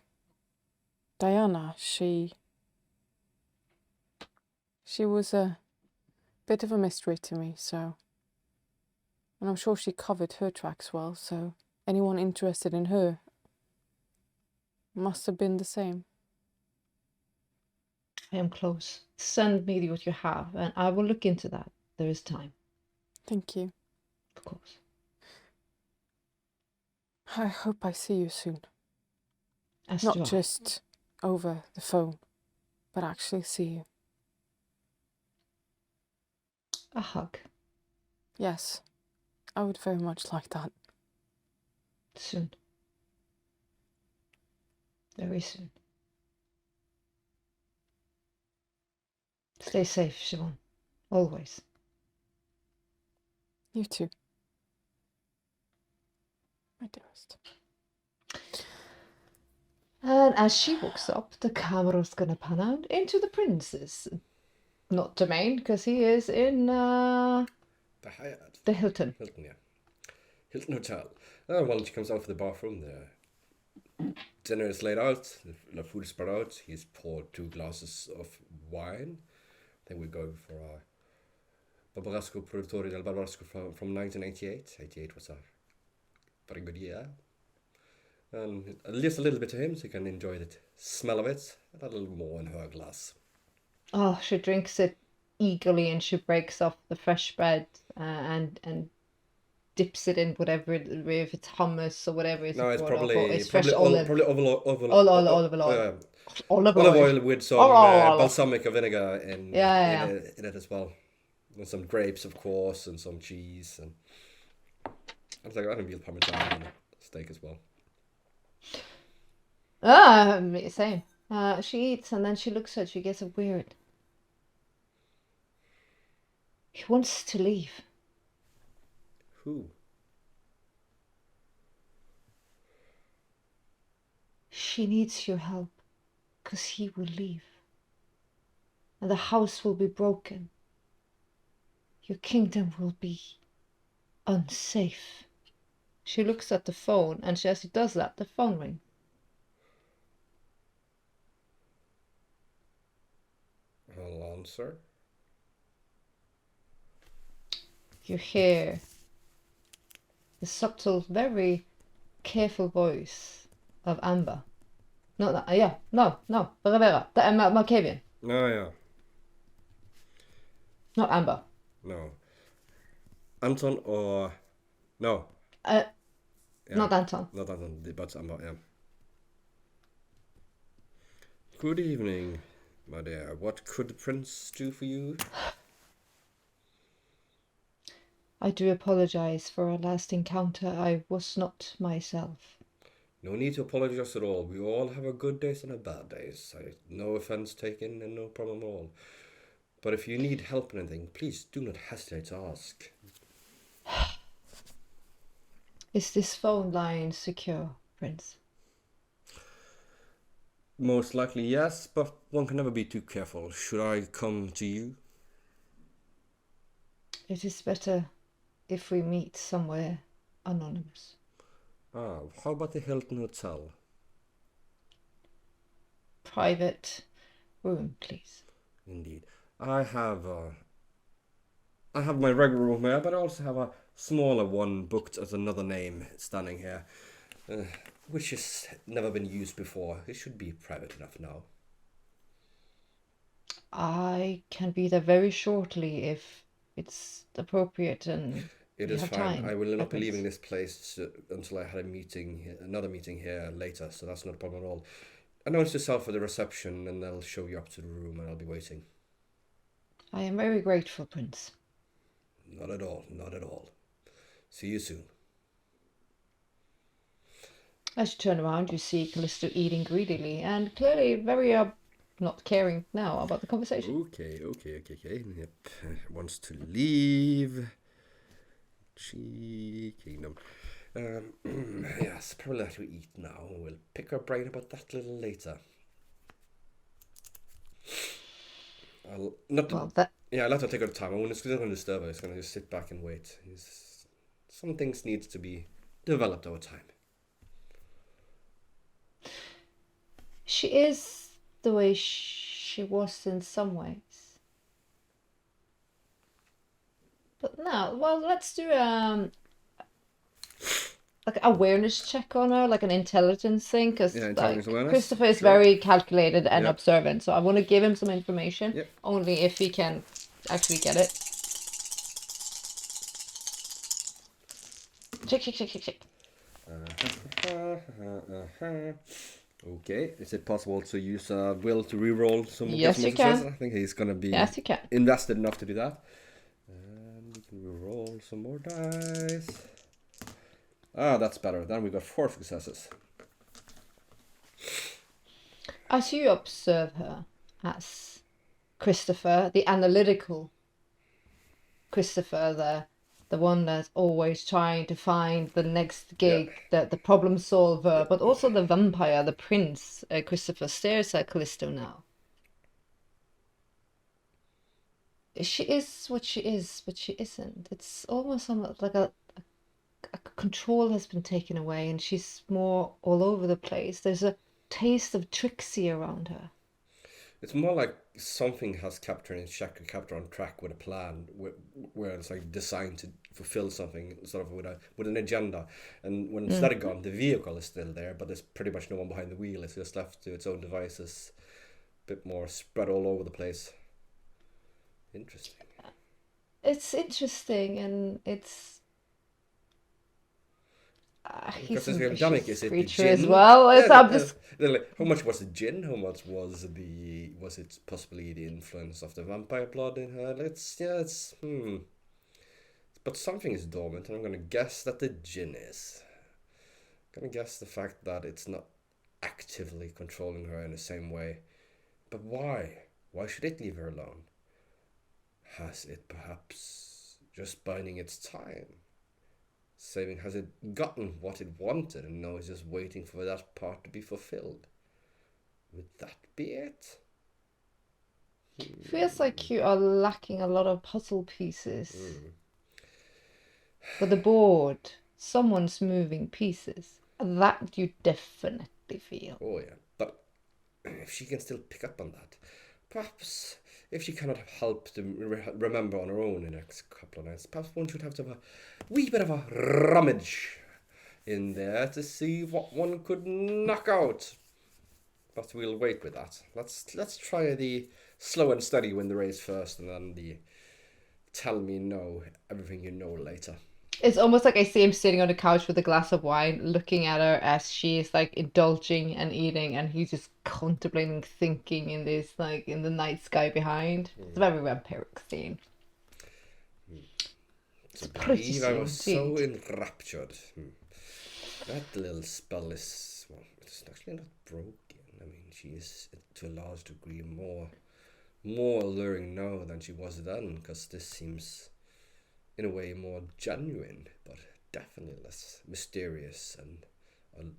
Diana, she was a bit of a mystery to me, so... And I'm sure she covered her tracks well, so anyone interested in her must have been the same. I am close. Send me what you have, and I will look into that. There is time. Thank you. Of course. I hope I see you soon. As Not do I. just over the phone, but actually see you. A hug. Yes, I would very much like that. Soon. Very soon. Stay safe, Siobhan. Always. You too. My dearest. And as she walks up, the camera's gonna pan out into the prince's not domain, because he is in The Hyatt. the Hilton. Hilton, yeah. Hilton Hotel. Well, she comes out of the bathroom. The dinner is laid out. The food is spread out. He's poured 2 glasses of wine. Then we go for a Barbaresco Produttori del Barbaresco from 1988. 88 was a very good year. And leaves a little bit to him so he can enjoy the smell of it. And a little more in her glass. Oh, she drinks it eagerly, and she breaks off the fresh bread and dips it in whatever, if it's hummus or whatever. No, it's poured probably over. It's fresh olive. Probably Olive oil. olive oil with some Olive. balsamic vinegar in Yeah. in it as well. And some grapes, of course, and some cheese. And I was like, I don't feel parmesan and steak as well. Same. She eats, and then she looks at. She gets a weird. He wants to leave. Who? She needs your help, 'cause he will leave. And the house will be broken. Your kingdom will be unsafe. She looks at the phone, and as she does that, the phone rings. I'll answer. You hear the subtle, very careful voice of Amber. No, Rivera, the Markavian, No, yeah. not Amber. No. Anton or... No. Uh, Yeah. Not Anton. Not Anton, but Amber, yeah. Good evening, my dear. What could the prince do for you? I do apologize for our last encounter. I was not myself. No need to apologize at all. We all have our good days and our bad days. No offense taken and no problem at all. But if you need help in anything, please do not hesitate to ask. Is this phone line secure, Prince? Most likely yes, but one can never be too careful. Should I come to you? It is better if we meet somewhere anonymous. How about the Hilton Hotel? Private room, please. Indeed. I have my regular room here, but I also have a smaller one booked as another name standing here, which has never been used before. It should be private enough now. I can be there very shortly if it's appropriate and It you is have fine. time. I will not be Prince. leaving this place until I had another meeting here later, so that's not a problem at all. Announce yourself at the reception and they'll show you up to the room and I'll be waiting. I am very grateful, Prince. Not at all, not at all. See you soon. As you turn around, you see Callisto eating greedily and clearly very not caring now about the conversation. Okay. Yep. Wants to leave. Kingdom. Yes, probably let her eat now. We'll pick her brain about that a little later. I'll let her take her time. I'm not going to disturb her. It's going to just sit back and wait. Some things need to be developed over time. She is the way she was in some ways. But now, well, let's do like awareness check on her, like an intelligence thing, because intelligence awareness. Christopher is Sure. very calculated and Yep. observant. So I want to give him some information, Yep. only if he can actually get it. Shake. Okay, is it possible to use Will to reroll some Yes, more you can. successes? I think he's gonna be Yes, you can. invested enough to do that. And we can reroll some more dice. Ah, that's better. Then we got 4 successes. As you observe her as Christopher, the analytical Christopher, the one that's always trying to find the next gig, the problem solver, but also the vampire, the prince, Christopher stares at Callisto now. She is what she is, but she isn't. It's almost like a control has been taken away and she's more all over the place. There's a taste of tricksy around her. It's more like something has kept her in check, kept her on track with a plan, where it's like designed to fulfill something, sort of with an agenda. And when it's let gone, the vehicle is still there, but there's pretty much no one behind the wheel. It's just left to its own devices, a bit more spread all over the place. Interesting. It's interesting, and it's. He's Because a it's Danik, vicious is it the creature gin? as well. It's Yeah, I'm just. like, how much was the gin? How much was it possibly the influence of the vampire blood in her? But something is dormant, and I'm gonna guess that the gin is. I'm gonna guess the fact that it's not actively controlling her in the same way. But why? Why should it leave her alone? Has it perhaps just biding its time? Has it gotten what it wanted and now it's just waiting for that part to be fulfilled? Would that be it? Feels like you are lacking a lot of puzzle pieces. For the board, someone's moving pieces. That you definitely feel. Oh yeah, but if she can still pick up on that, perhaps if she cannot help to remember on her own in the next couple of nights, perhaps one should have to have a wee bit of a rummage in there to see what one could knock out. But we'll wait with that. Let's try the slow and steady win the race first, and then the tell me everything you know later. It's almost like I see him sitting on the couch with a glass of wine, looking at her as she is like indulging and eating, and he's just contemplating, thinking in this, like in the night sky behind. It's a very vampiric scene. To pretty believe I was so indeed. enraptured. That little spell is, well, it's actually not broken. I mean, she is to a large degree more alluring now than she was then, because this seems in a way more genuine, but definitely less mysterious and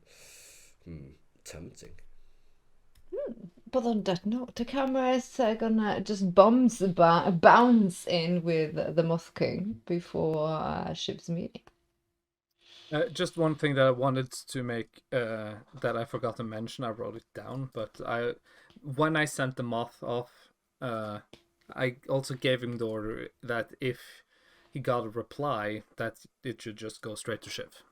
tempting. But on that note, the camera is gonna just bounce in with the Moth King before Shiv's meeting. Just one thing that I wanted to make that I forgot to mention. I wrote it down, but when I sent the moth off, I also gave him the order that if he got a reply, that it should just go straight to Shiv.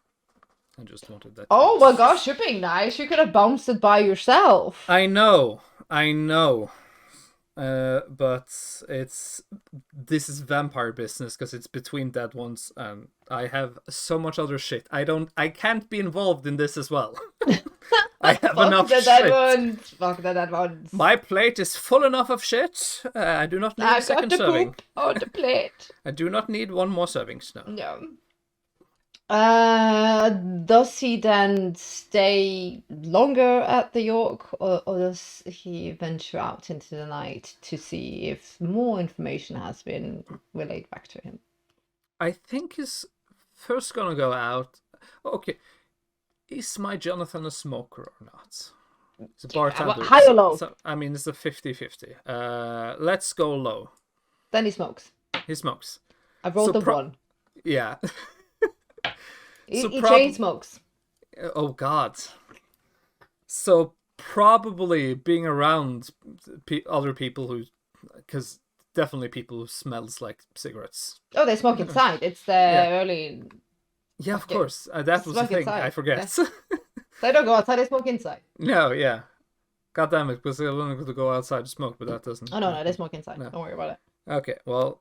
I just wanted that. Oh my gosh, you're being nice. You could have bounced it by yourself. I know. But this is vampire business because it's between dead ones, and I have so much other shit. I can't be involved in this as well. I have enough shit. Fuck the dead ones. My plate is full enough of shit. I do not need a I've got second the serving. poop on the plate. I do not need one more serving. No. No. Does he then stay longer at the York, or does he venture out into the night to see if more information has been relayed back to him? I think he's first gonna go out. Okay, is my Jonathan a smoker or not? He's a bartender. High or low? So, I mean, it's a 50-50. Let's go low. Then he smokes. He smokes. I rolled So a 1. Yeah. He So chain smokes. Oh God. So probably being around other people who, because definitely people who smells like cigarettes. Oh, they smoke inside. It's the early. Yeah, of Okay. course. That was the Smoke thing. inside. I forget. They don't go outside. They smoke inside. No, yeah. God damn it, because they're only going to go outside to smoke, but that doesn't. Oh no, they smoke inside. No. Don't worry about it. Okay, well,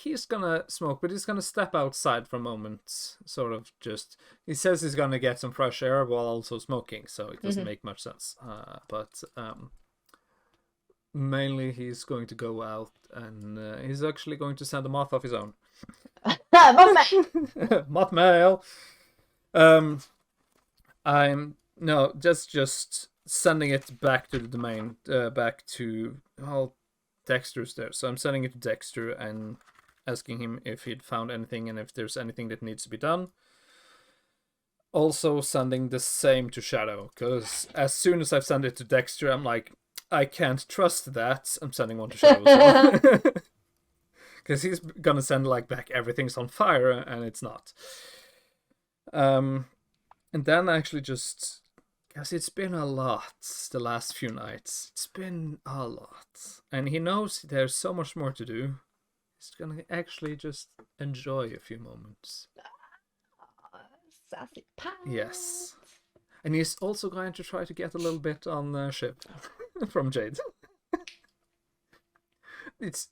he's gonna smoke, but he's gonna step outside for a moment. Sort of just. He says he's gonna get some fresh air while also smoking, so it doesn't make much sense. But mainly he's going to go out and he's actually going to send a moth of his own. Moth mail. I'm just sending it back to the domain, back to Dexter's there. So I'm sending it to Dexter and asking him if he'd found anything and if there's anything that needs to be done. Also sending the same to Shadow, because as soon as I've sent it to Dexter, I'm like, I can't trust that. I'm sending one to Shadow. Because he's gonna send like back everything's on fire, and it's not. And then actually just, because it's been a lot the last few nights. It's been a lot. And he knows there's so much more to do. He's gonna actually just enjoy a few moments. Sassy pants. Yes. And he's also going to try to get a little bit on Shiv from Jade. It's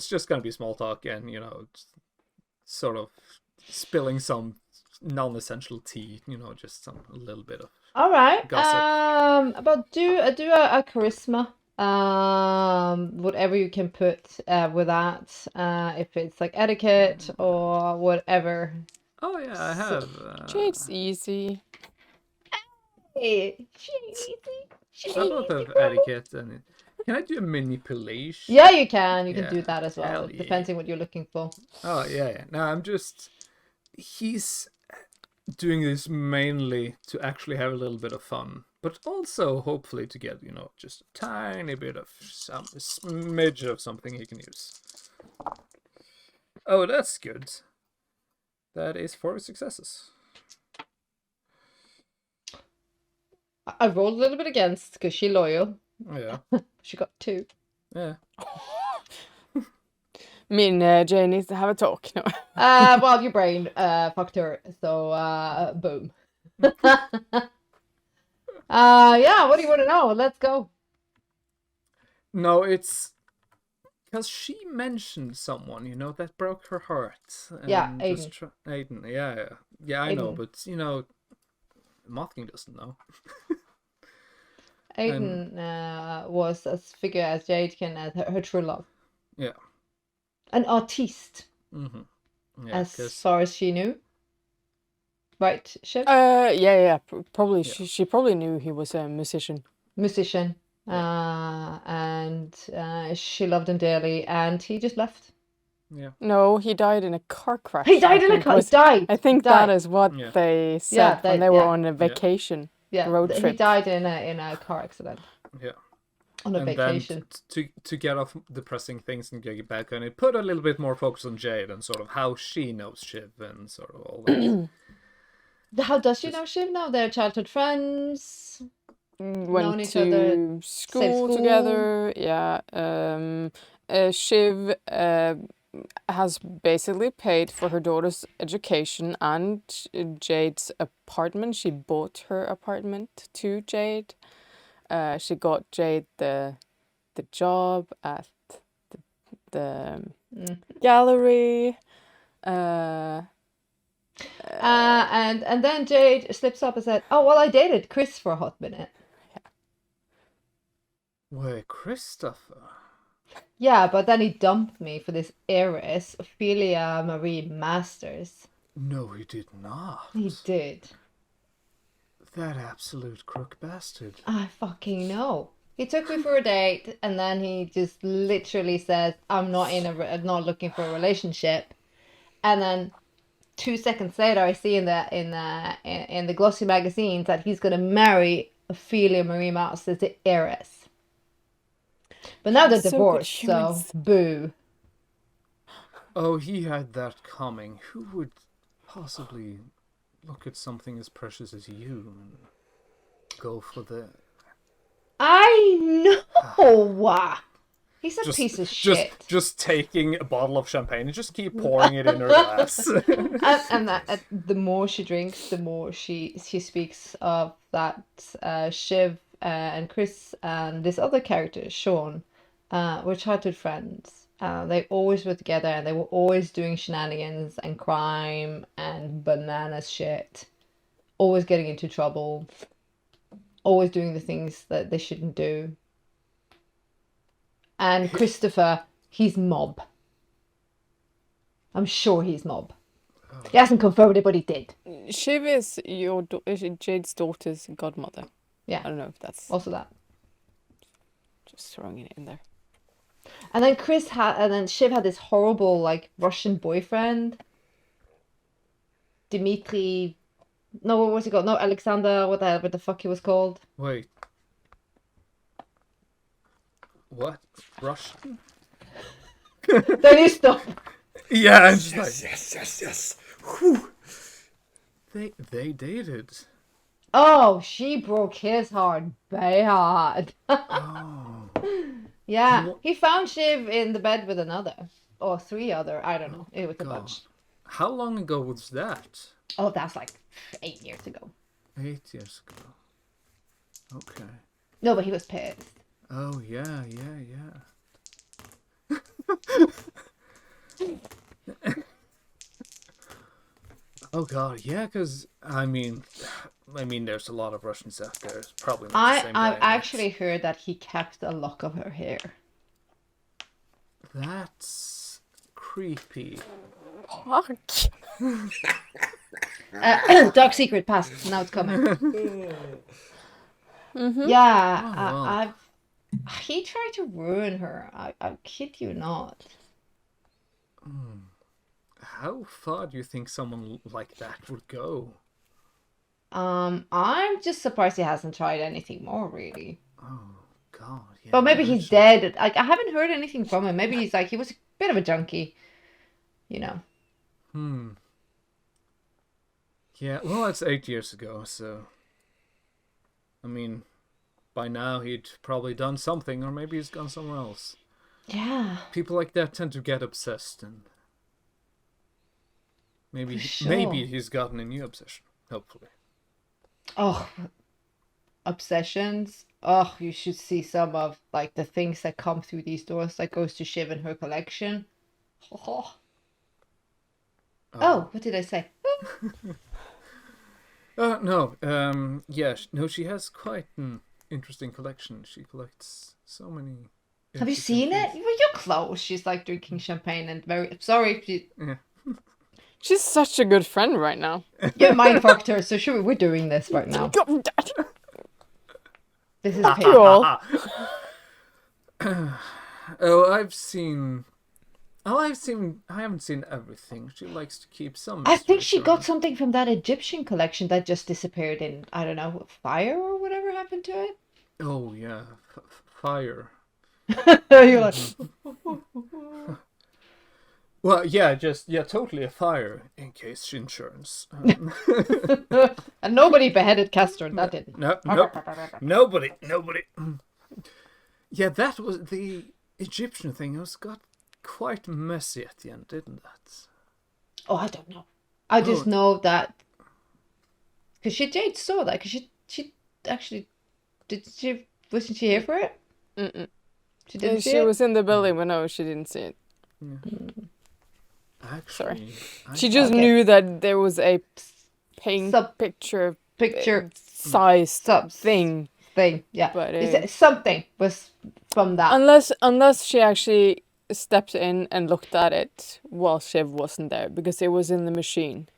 just going to be small talk and, sort of spilling some non-essential tea, just a little bit of All right. gossip. But do a charisma. Whatever you can put with that. If it's like etiquette or whatever. Oh yeah, I have. Jade's easy. Hey, I both have etiquette and can I do a manipulation? Yeah, you can. You can Yeah, do that as well, hell yeah. depending what you're looking for. Oh yeah. No, he's doing this mainly to actually have a little bit of fun, but also hopefully to get just a tiny bit of a smidge of something he can use. Oh, that's good. That is 4 successes. I rolled a little bit against because she's loyal. Yeah. She got 2. Yeah. Me and Jane needs to have a talk. No. Well, your brain fucked her, so boom. Yeah, what do you want to know? Let's go. No, it's because she mentioned someone, that broke her heart. And Yeah, was Aiden. Aiden, yeah, I know, Aiden. but Moth King doesn't know. Aiden was as figure as Jadekin as her true love. Yeah. An artiste, Yeah, as far as she knew. Right, Shiv? Yeah. Probably. Yeah. She probably knew he was a musician. Musician. And she loved him dearly, and he just left. Yeah. No, he died in a car crash. He died in a car. He died. I think He died. that is what Yeah. they said when they were on a vacation. Yeah, road he trip. died in a car accident. Yeah. On a And vacation. then to get off depressing things and get back on it, put a little bit more focus on Jade and sort of how she knows Shiv and sort of all that. How does she know Shiv now? They're childhood friends. Known Went each other, to same school together. Yeah. Shiv has basically paid for her daughter's education and Jade's apartment. She bought her apartment to Jade. She got Jade the job at the gallery. And then Jade slips up and said, "Oh well, I dated Chris for a hot minute." Wait, Christopher? Yeah, but then he dumped me for this heiress, Ophelia Marie Masters. No, he did not. He did. That absolute crook bastard. I fucking know. He took me for a date, and then he just literally says, "I'm not not looking for a relationship." And then 2 seconds later, I see in the glossy magazines that he's gonna marry Ophelia Marie Masters, the heiress. But now they're So good divorced, so humans. boo. Oh, he had that coming. Who would possibly look at something as precious as you and go for the... I know. He's a piece of shit. Just taking a bottle of champagne and just keep pouring it in her glass. And the more she drinks, the more she speaks of that Shiv and Chris and this other character, Sean, were childhood friends. They always were together, and they were always doing shenanigans and crime and bananas shit. Always getting into trouble. Always doing the things that they shouldn't do. And Christopher, he's mob. I'm sure he's mob. He hasn't confirmed it, but he did. Shiv is is Jade's daughter's godmother. Yeah. I don't know if that's Also that. just throwing it in there. And then Shiv had this horrible, like, Russian boyfriend. Dmitri. No, what was he called? No, Alexander, what the fuck he was called. Wait. What? Russian? Then you stop. Yeah, it's just Yes. Whew. they dated. Oh, she broke his heart bad. Oh. Yeah, he found Shiv in the bed with another. Or 3 other, I don't know. It was a God. bunch. How long ago was that? Oh, that's like 8 years ago. 8 years ago. Okay. No, but he was pissed. Oh, yeah. Oh God, yeah, because I mean, there's a lot of Russians out there. It's probably not the same I've guy, actually heard that he kept a lock of her hair. That's creepy. Fuck. Dark secret passed. Now it's coming. Yeah, Oh, wow. he tried to ruin her. I kid you not. How far do you think someone like that would go? I'm just surprised he hasn't tried anything more, really. Oh God, yeah. But maybe he's imagine. dead. Like, I haven't heard anything from him. Maybe he's like, he was a bit of a junkie, you know. Yeah, well, that's 8 years ago, so I mean, by now he'd probably done something, or maybe he's gone somewhere else. Yeah. People like that tend to get obsessed, and maybe For sure. maybe he's gotten a new obsession. Hopefully. Oh, obsessions. Oh, you should see some of, like, the things that come through these doors that goes to Shiv and her collection. Oh, what did I say? No. Yeah. No, she has quite an interesting collection. She collects so many. Have you interesting seen it? things. Well, you're close. She's like drinking champagne and very sorry if you She's such a good friend right now. you mind fucked her. So sure, we're doing this right now. This is pain. Cool. Oh, I haven't seen everything. She likes to keep some. I think mysteries she got around. something from that Egyptian collection that just disappeared in, I don't know, fire or whatever happened to it. Oh yeah, fire. You're like, Well, yeah, totally a fire in case insurance. and nobody beheaded Castor. That didn't. No, nope, nobody. Yeah, that was the Egyptian thing. It got quite messy at the end, didn't it? Oh, I don't know. I just know that because Jade saw that because she actually wasn't she here for it? Mm-mm. She didn't see She it. was in the building, but no, she didn't see it. Actually, She just Okay. knew that there was a paint picture sized thing. thing. Yeah, But, something was from that. Unless she actually stepped in and looked at it while Shiv wasn't there, because it was in the machine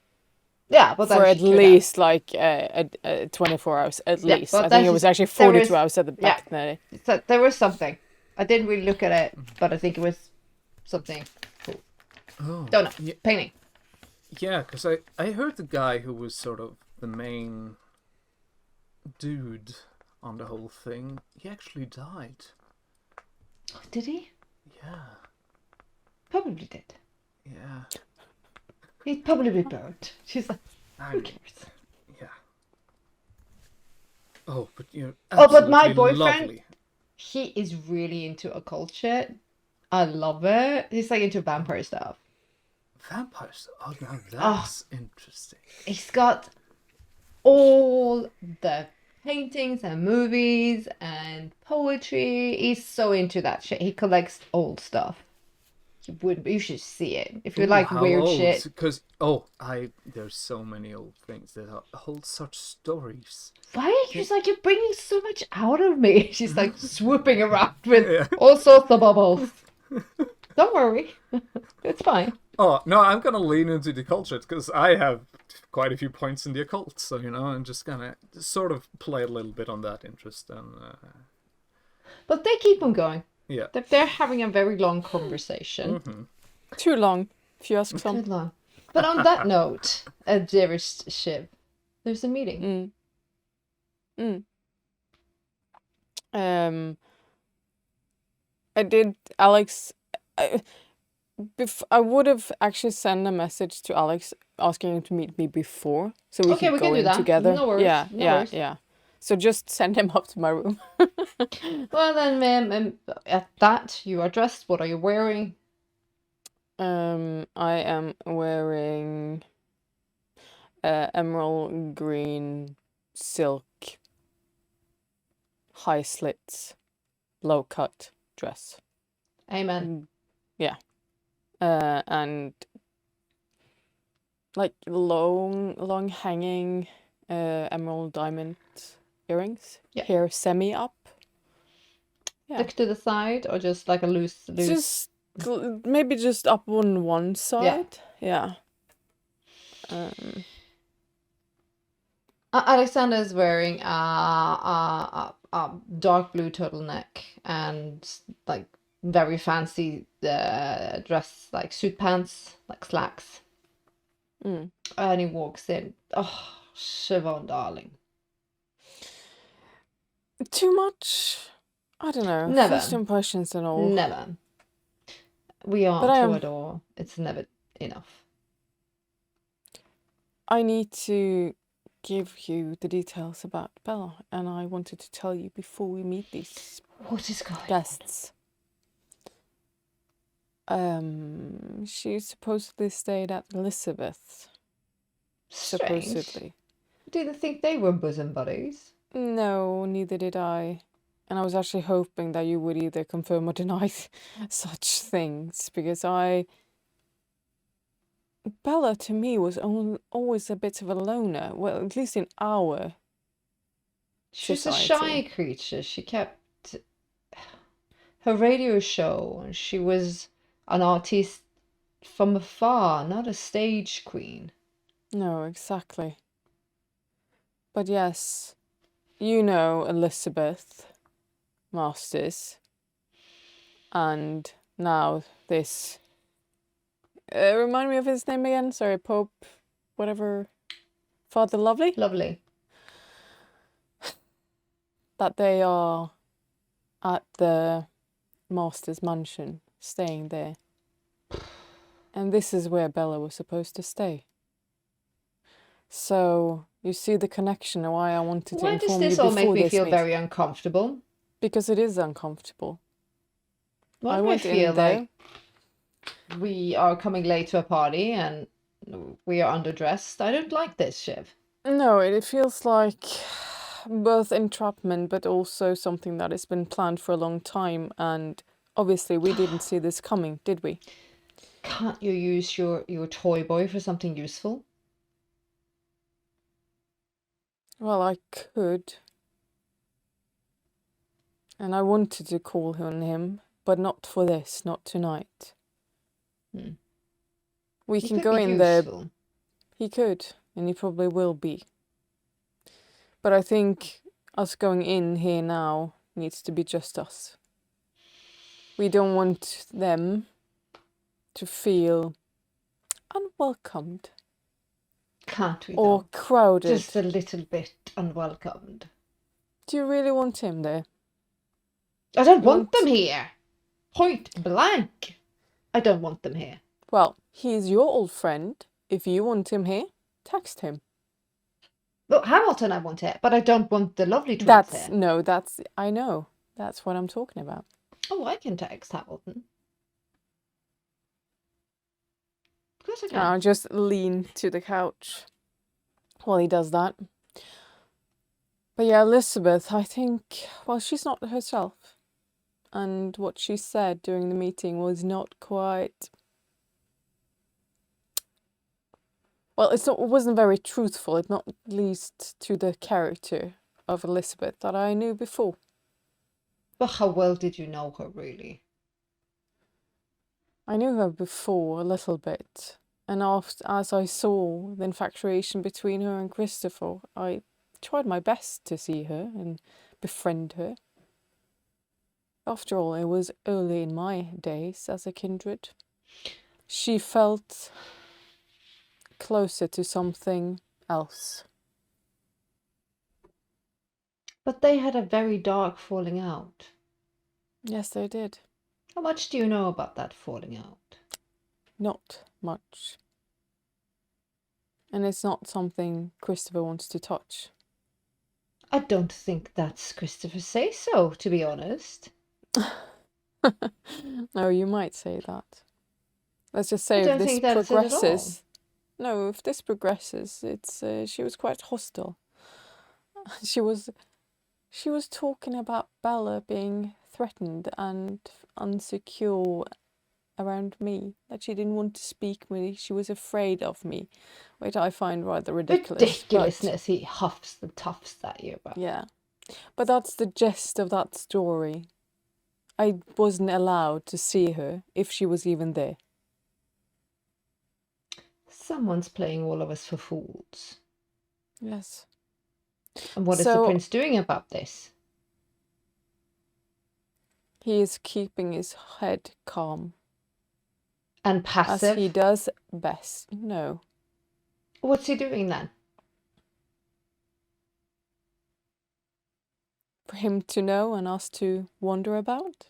Yeah, but for at least like 24 hours at Yeah, least. but I think it was actually 42 hours at the back. So there was something. I didn't really look at it, but I think it was something cool. Oh, Don't know. yeah, Painting. yeah, because I heard the guy who was sort of the main dude on the whole thing. He actually died. Did he? Yeah, Probably did. yeah. He'd probably be burned. She's like, I who mean, cares? yeah. Oh, but you're Oh, but my absolutely boyfriend- lovely. He is really into occult shit. I love it. He's like into vampire stuff. Vampires. Oh, now that's interesting. He's got all the paintings and movies and poetry. He's so into that shit. He collects old stuff. You wouldn't. You should see it if you like weird shit. Because there's so many old things that hold such stories. Why are you like, you're bringing so much out of me? She's like swooping around with all sorts of bubbles. Don't worry, it's fine. Oh no, I'm gonna lean into the culture because I have quite a few points in the occult, so I'm just gonna sort of play a little bit on that interest and. But they keep on going. Yeah. They're having a very long conversation. Mm-hmm. Too long, if you ask some. Too long. But on that note, dearest Shiv, there's a meeting. I did, Alex. I would have actually sent a message to Alex asking him to meet me before, so we could go do in that. together. No worries. Yeah. So just send him up to my room. Well then, at that you are dressed. What are you wearing? I am wearing emerald green silk high slits low cut dress. Amen. Yeah. And like long hanging emerald diamond earrings. Yeah. Hair semi up. Yeah. Look to the side or just like a loose. Just maybe just up on one side. Yeah. Alexander's wearing a dark blue turtleneck and like very fancy dress, like suit pants, like slacks. And he walks in. Oh, Siobhan, darling. Too much? I don't know. Never. First impressions and all. Never. We are to adore. It's never enough. I need to give you the details about Bella, and I wanted to tell you before we meet these What is going guests. She supposedly stayed at Elizabeth. Strange. Supposedly. Didn't think they were bosom buddies. No, neither did I. And I was actually hoping that you would either confirm or deny such things, because Bella to me was always a bit of a loner. Well, at least in our She's a society. shy creature. She kept her radio show, and she was an artist from afar, not a stage queen. No, exactly. But yes, you know Elizabeth Masters, and now this. Remind me of his name again. Sorry, Pope, whatever. Father Lovely. Lovely. That they are at the Master's mansion, staying there. And this is where Bella was supposed to stay. So, you see the connection and why I wanted to Why inform does you this before all make me this feel meeting. very uncomfortable? Because it is uncomfortable. Why I do I went in feel there. like we are coming late to a party and we are underdressed? I don't like this, Shiv. No, it feels like both entrapment, but also something that has been planned for a long time, and obviously we didn't see this coming, did we? Can't you use your toy boy for something useful? Well, I could. And I wanted to call on him, but not for this, not tonight. We He can could go be in there. useful. He could, and he probably will be. But I think us going in here now needs to be just us. We don't want them to feel unwelcomed Can't we? or Though? crowded. Just a little bit unwelcomed. Do you really want him there? I don't want them here. Point blank. I don't want them here. Well, he's your old friend. If you want him here, text him. Well, Hamilton I want here, but I don't want the lovely twins here. I know. That's what I'm talking about. Oh, I can text Hamilton. Of course I can. I'll just lean to the couch while he does that. But yeah, Elizabeth, I think, well, she's not herself. and what she said during the meeting was not quite... Well, it wasn't very truthful, it not least to the character of Elizabeth that I knew before. But how well did you know her, really? I knew her before a little bit, and as I saw the infatuation between her and Christopher, I tried my best to see her and befriend her. After all, it was early in my days as a kindred. She felt closer to something else. But they had a very dark falling out. Yes, they did. How much do you know about that falling out? Not much. And it's not something Christopher wants to touch. I don't think that's Christopher say so, to be honest. No, you might say that. Let's just say I if don't this think that's it at all. progresses. No, if this progresses, it's she was quite hostile. She was talking about Bella being threatened and unsecure around me. That she didn't want to speak with me. She was afraid of me, which I find rather ridiculous. Ridiculousness. He huffs and tuffs at you about. Yeah, but that's the gist of that story. I wasn't allowed to see her if she was even there. Someone's playing all of us for fools. Yes. And what is the prince doing about this? He is keeping his head calm. And passive? As he does best. No. What's he doing then? For him to know and us to wonder about.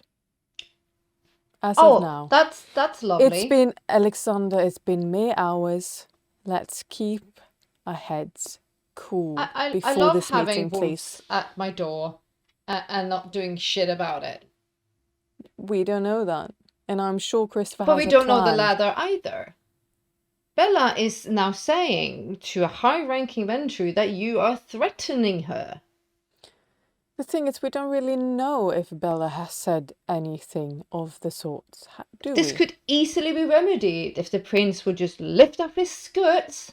As of now. That's lovely. It's been, Alexander, it's been mere hours. Let's keep our heads cool before I love this having meeting, wolves please. at my door and not doing shit about it. We don't know that. And I'm sure Christopher But has we a don't know the plan. ladder either. Bella is now saying to a high-ranking Ventru that you are threatening her. The thing is, we don't really know if Bella has said anything of the sort, do we? This could easily be remedied if the prince would just lift up his skirts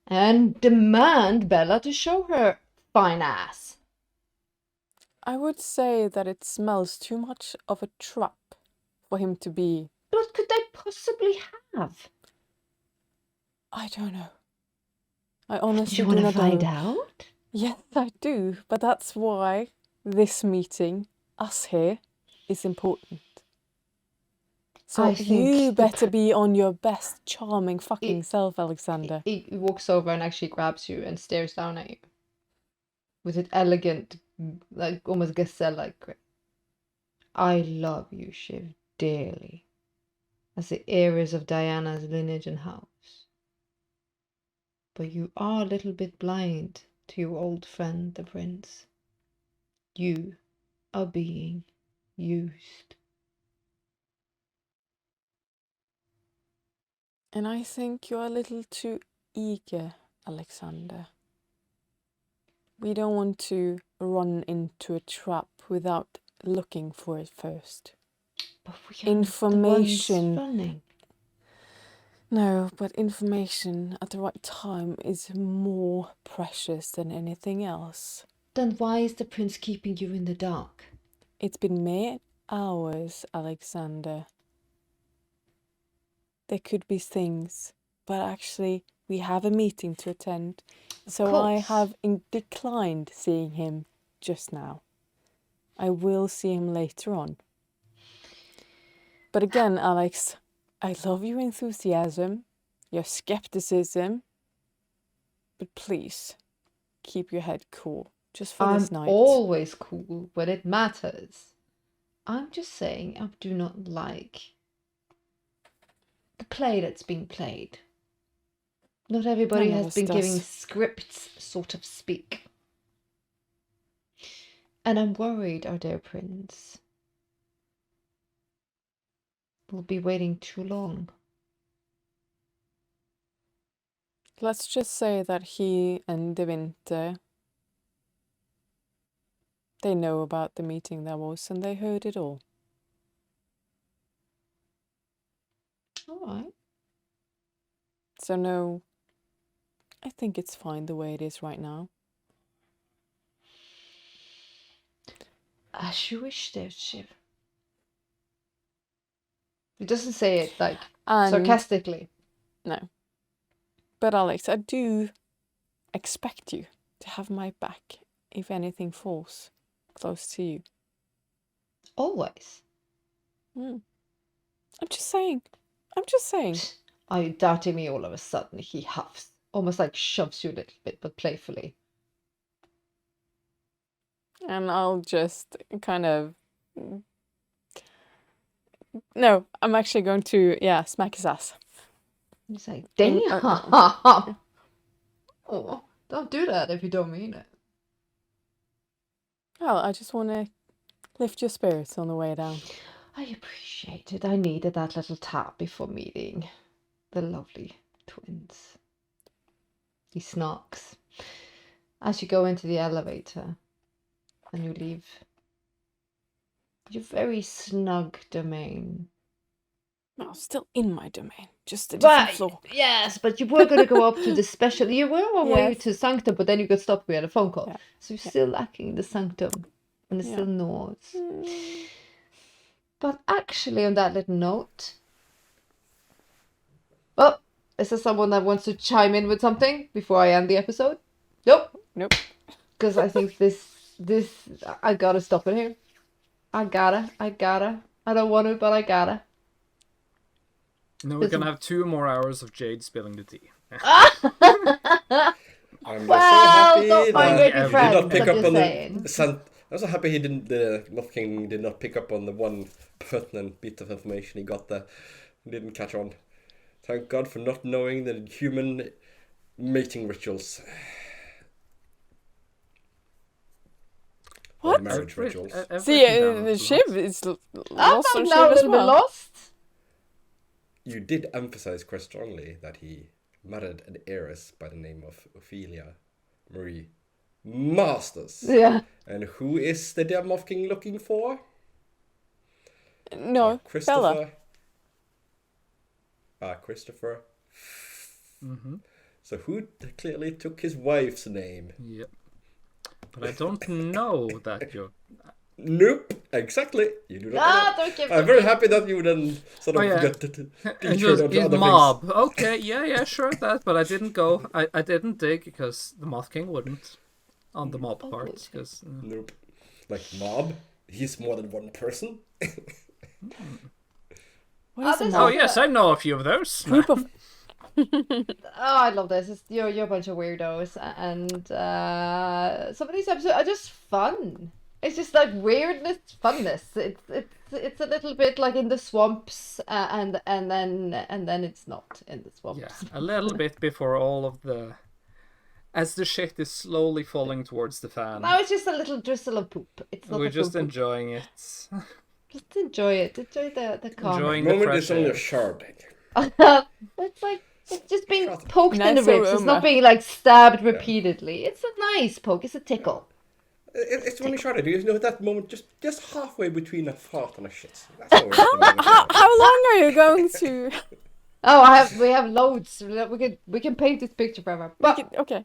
and demand Bella to show her fine ass. I would say that it smells too much of a trap for him to be... What could they possibly have? I don't know. I honestly do you do want not to find know. out? Yes, I do. But that's why this meeting, us here, is important. So you better be on your best charming fucking self, Alexander. He walks over and actually grabs you and stares down at you. With an elegant, like almost gazelle-like grin. I love you, Shiv, dearly. As the heiress of Diana's lineage and house. But you are a little bit blind to your old friend, the prince. You are being used. And I think you're a little too eager, Alexander. We don't want to run into a trap without looking for it first. But we are Information. the ones running. No, but information at the right time is more precious than anything else. Then why is the prince keeping you in the dark? It's been mere hours, Alexander. There could be things, but actually we have a meeting to attend, so I have declined seeing him just now. I will see him later on. But again, Alex, I love your enthusiasm, your skepticism, but please keep your head cool just for this night. I'm always cool when it matters. I'm just saying I do not like the play that's being played. Not everybody has been giving scripts, sort of speak. And I'm worried, our dear prince will be waiting too long. Let's just say that he and De Winter They know about the meeting there was, and they heard it all. All right. So no, I think it's fine the way it is right now. As you wish, dear Shiv. He doesn't say it like And sarcastically. no. But Alex, I do expect you to have my back if anything falls close to you. Always. I'm just saying. I'm just saying. Are you doubting me all of a sudden? He huffs. Almost like shoves you a little bit, but playfully. And I'll just kind of... No, I'm actually going to, smack his ass. He's like, In- damn. Oh, don't do that if you don't mean it. Well, I just want to lift your spirits on the way down. I appreciate it. I needed that little tap before meeting the lovely twins. He snarks as you go into the elevator and you leave your very snug domain. No, still in my domain, just a different floor. Yes, but you were going to go up to the special. You were on your way Yes. to Sanctum, but then you got stopped. We had a phone call, Yeah. so you're still lacking the Sanctum and the Yeah. still Nords. But actually, on that little note, well, is there someone that wants to chime in with something before I end the episode? Nope. Because I think this, I gotta stop it here. I gotta. I don't want to, but I gotta. No, we're gonna have 2 more hours of Jade spilling the tea. I'm Well, so happy don't mind that making he friends, did not pick I'm up just on saying. the. I'm so happy he didn't. The Moth King did not pick up on the one pertinent bit of information he got there. He didn't catch on. Thank God for not knowing the human mating rituals. Or What? marriage rituals. See, the ship is lost I'm on now a ship as little bit well. lost. You did emphasize quite strongly that he married an heiress by the name of Ophelia Marie Masters. Yeah. And who is the dear Moth King looking for? No, Bella. Christopher. Christopher. Mm-hmm. So who clearly took his wife's name? Yep. But I don't know that you're... Nope, exactly. You do not know. Don't give I'm very happy that you then sort of got And detoured onto his other mob. Okay, yeah, sure, that. But I didn't go. I didn't dig because the Moth King wouldn't on the mob part. Because things. Nope. Like mob? He's more than one person? What is a Oh, mob? yes, I know a few of those. Group of... Oh, I love this. You're a bunch of weirdos, and some of these episodes are just fun. It's just like weirdness, funness. It's a little bit like in the swamps, and then it's not in the swamps. Yeah, a little bit before all of the... As the shit is slowly falling towards the fan. Now it's just a little drizzle of poop. It's not We're a just full poop. enjoying it. Just enjoy it. Enjoy the calm. Enjoying The the moment fresh is only air. a shard. It's like it's just being Shut up. poked in the Nice, so, ribs. It's not being like stabbed repeatedly. It's a nice poke. It's a tickle. It's only sharded. You know that moment just halfway between a fart and a shit. That's how How long are you going to... Oh, we have loads. We can paint this picture forever, but Okay.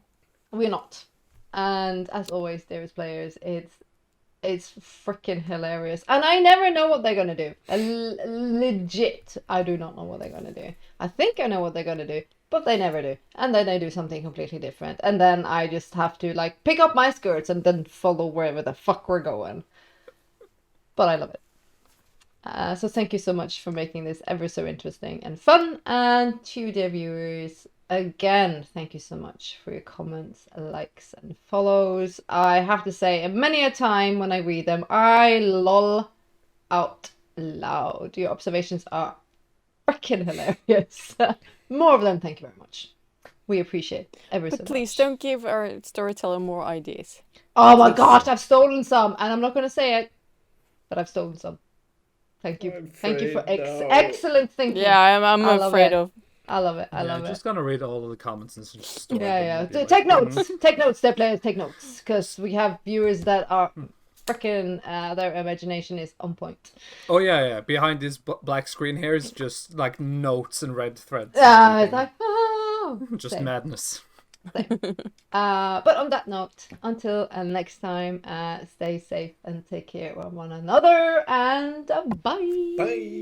we're not. And as always, dearest players, it's freaking hilarious, and I never know what they're gonna do. Legit, I do not know what they're gonna do. I think I know what they're gonna do, but they never do, and then they do something completely different, and then I just have to like pick up my skirts and then follow wherever the fuck we're going. But I love it. So thank you so much for making this ever so interesting and fun, and to you, dear viewers, again, thank you so much for your comments, likes, and follows. I have to say, many a time when I read them, I lol out loud. Your observations are freaking hilarious. More of them, thank you very much. We appreciate ever so But much. please don't give our storyteller more ideas. Oh my gosh, I've stolen some, and I'm not going to say it, but I've stolen some. Thank you. I'm Thank you for afraid no. excellent thinking. Yeah, I'm I love afraid it. of. I love it. I Yeah, love I'm it. just gonna read all of the comments and just store Yeah, them yeah. and be like, Take notes. Take notes, dear players. Take notes, because we have viewers that are freaking their imagination is on point. Oh yeah. Behind this black screen here is just like notes and red threads. and It's everything. like, oh, just same. madness. But on that note, until next time, stay safe and take care of one another, and bye. Bye.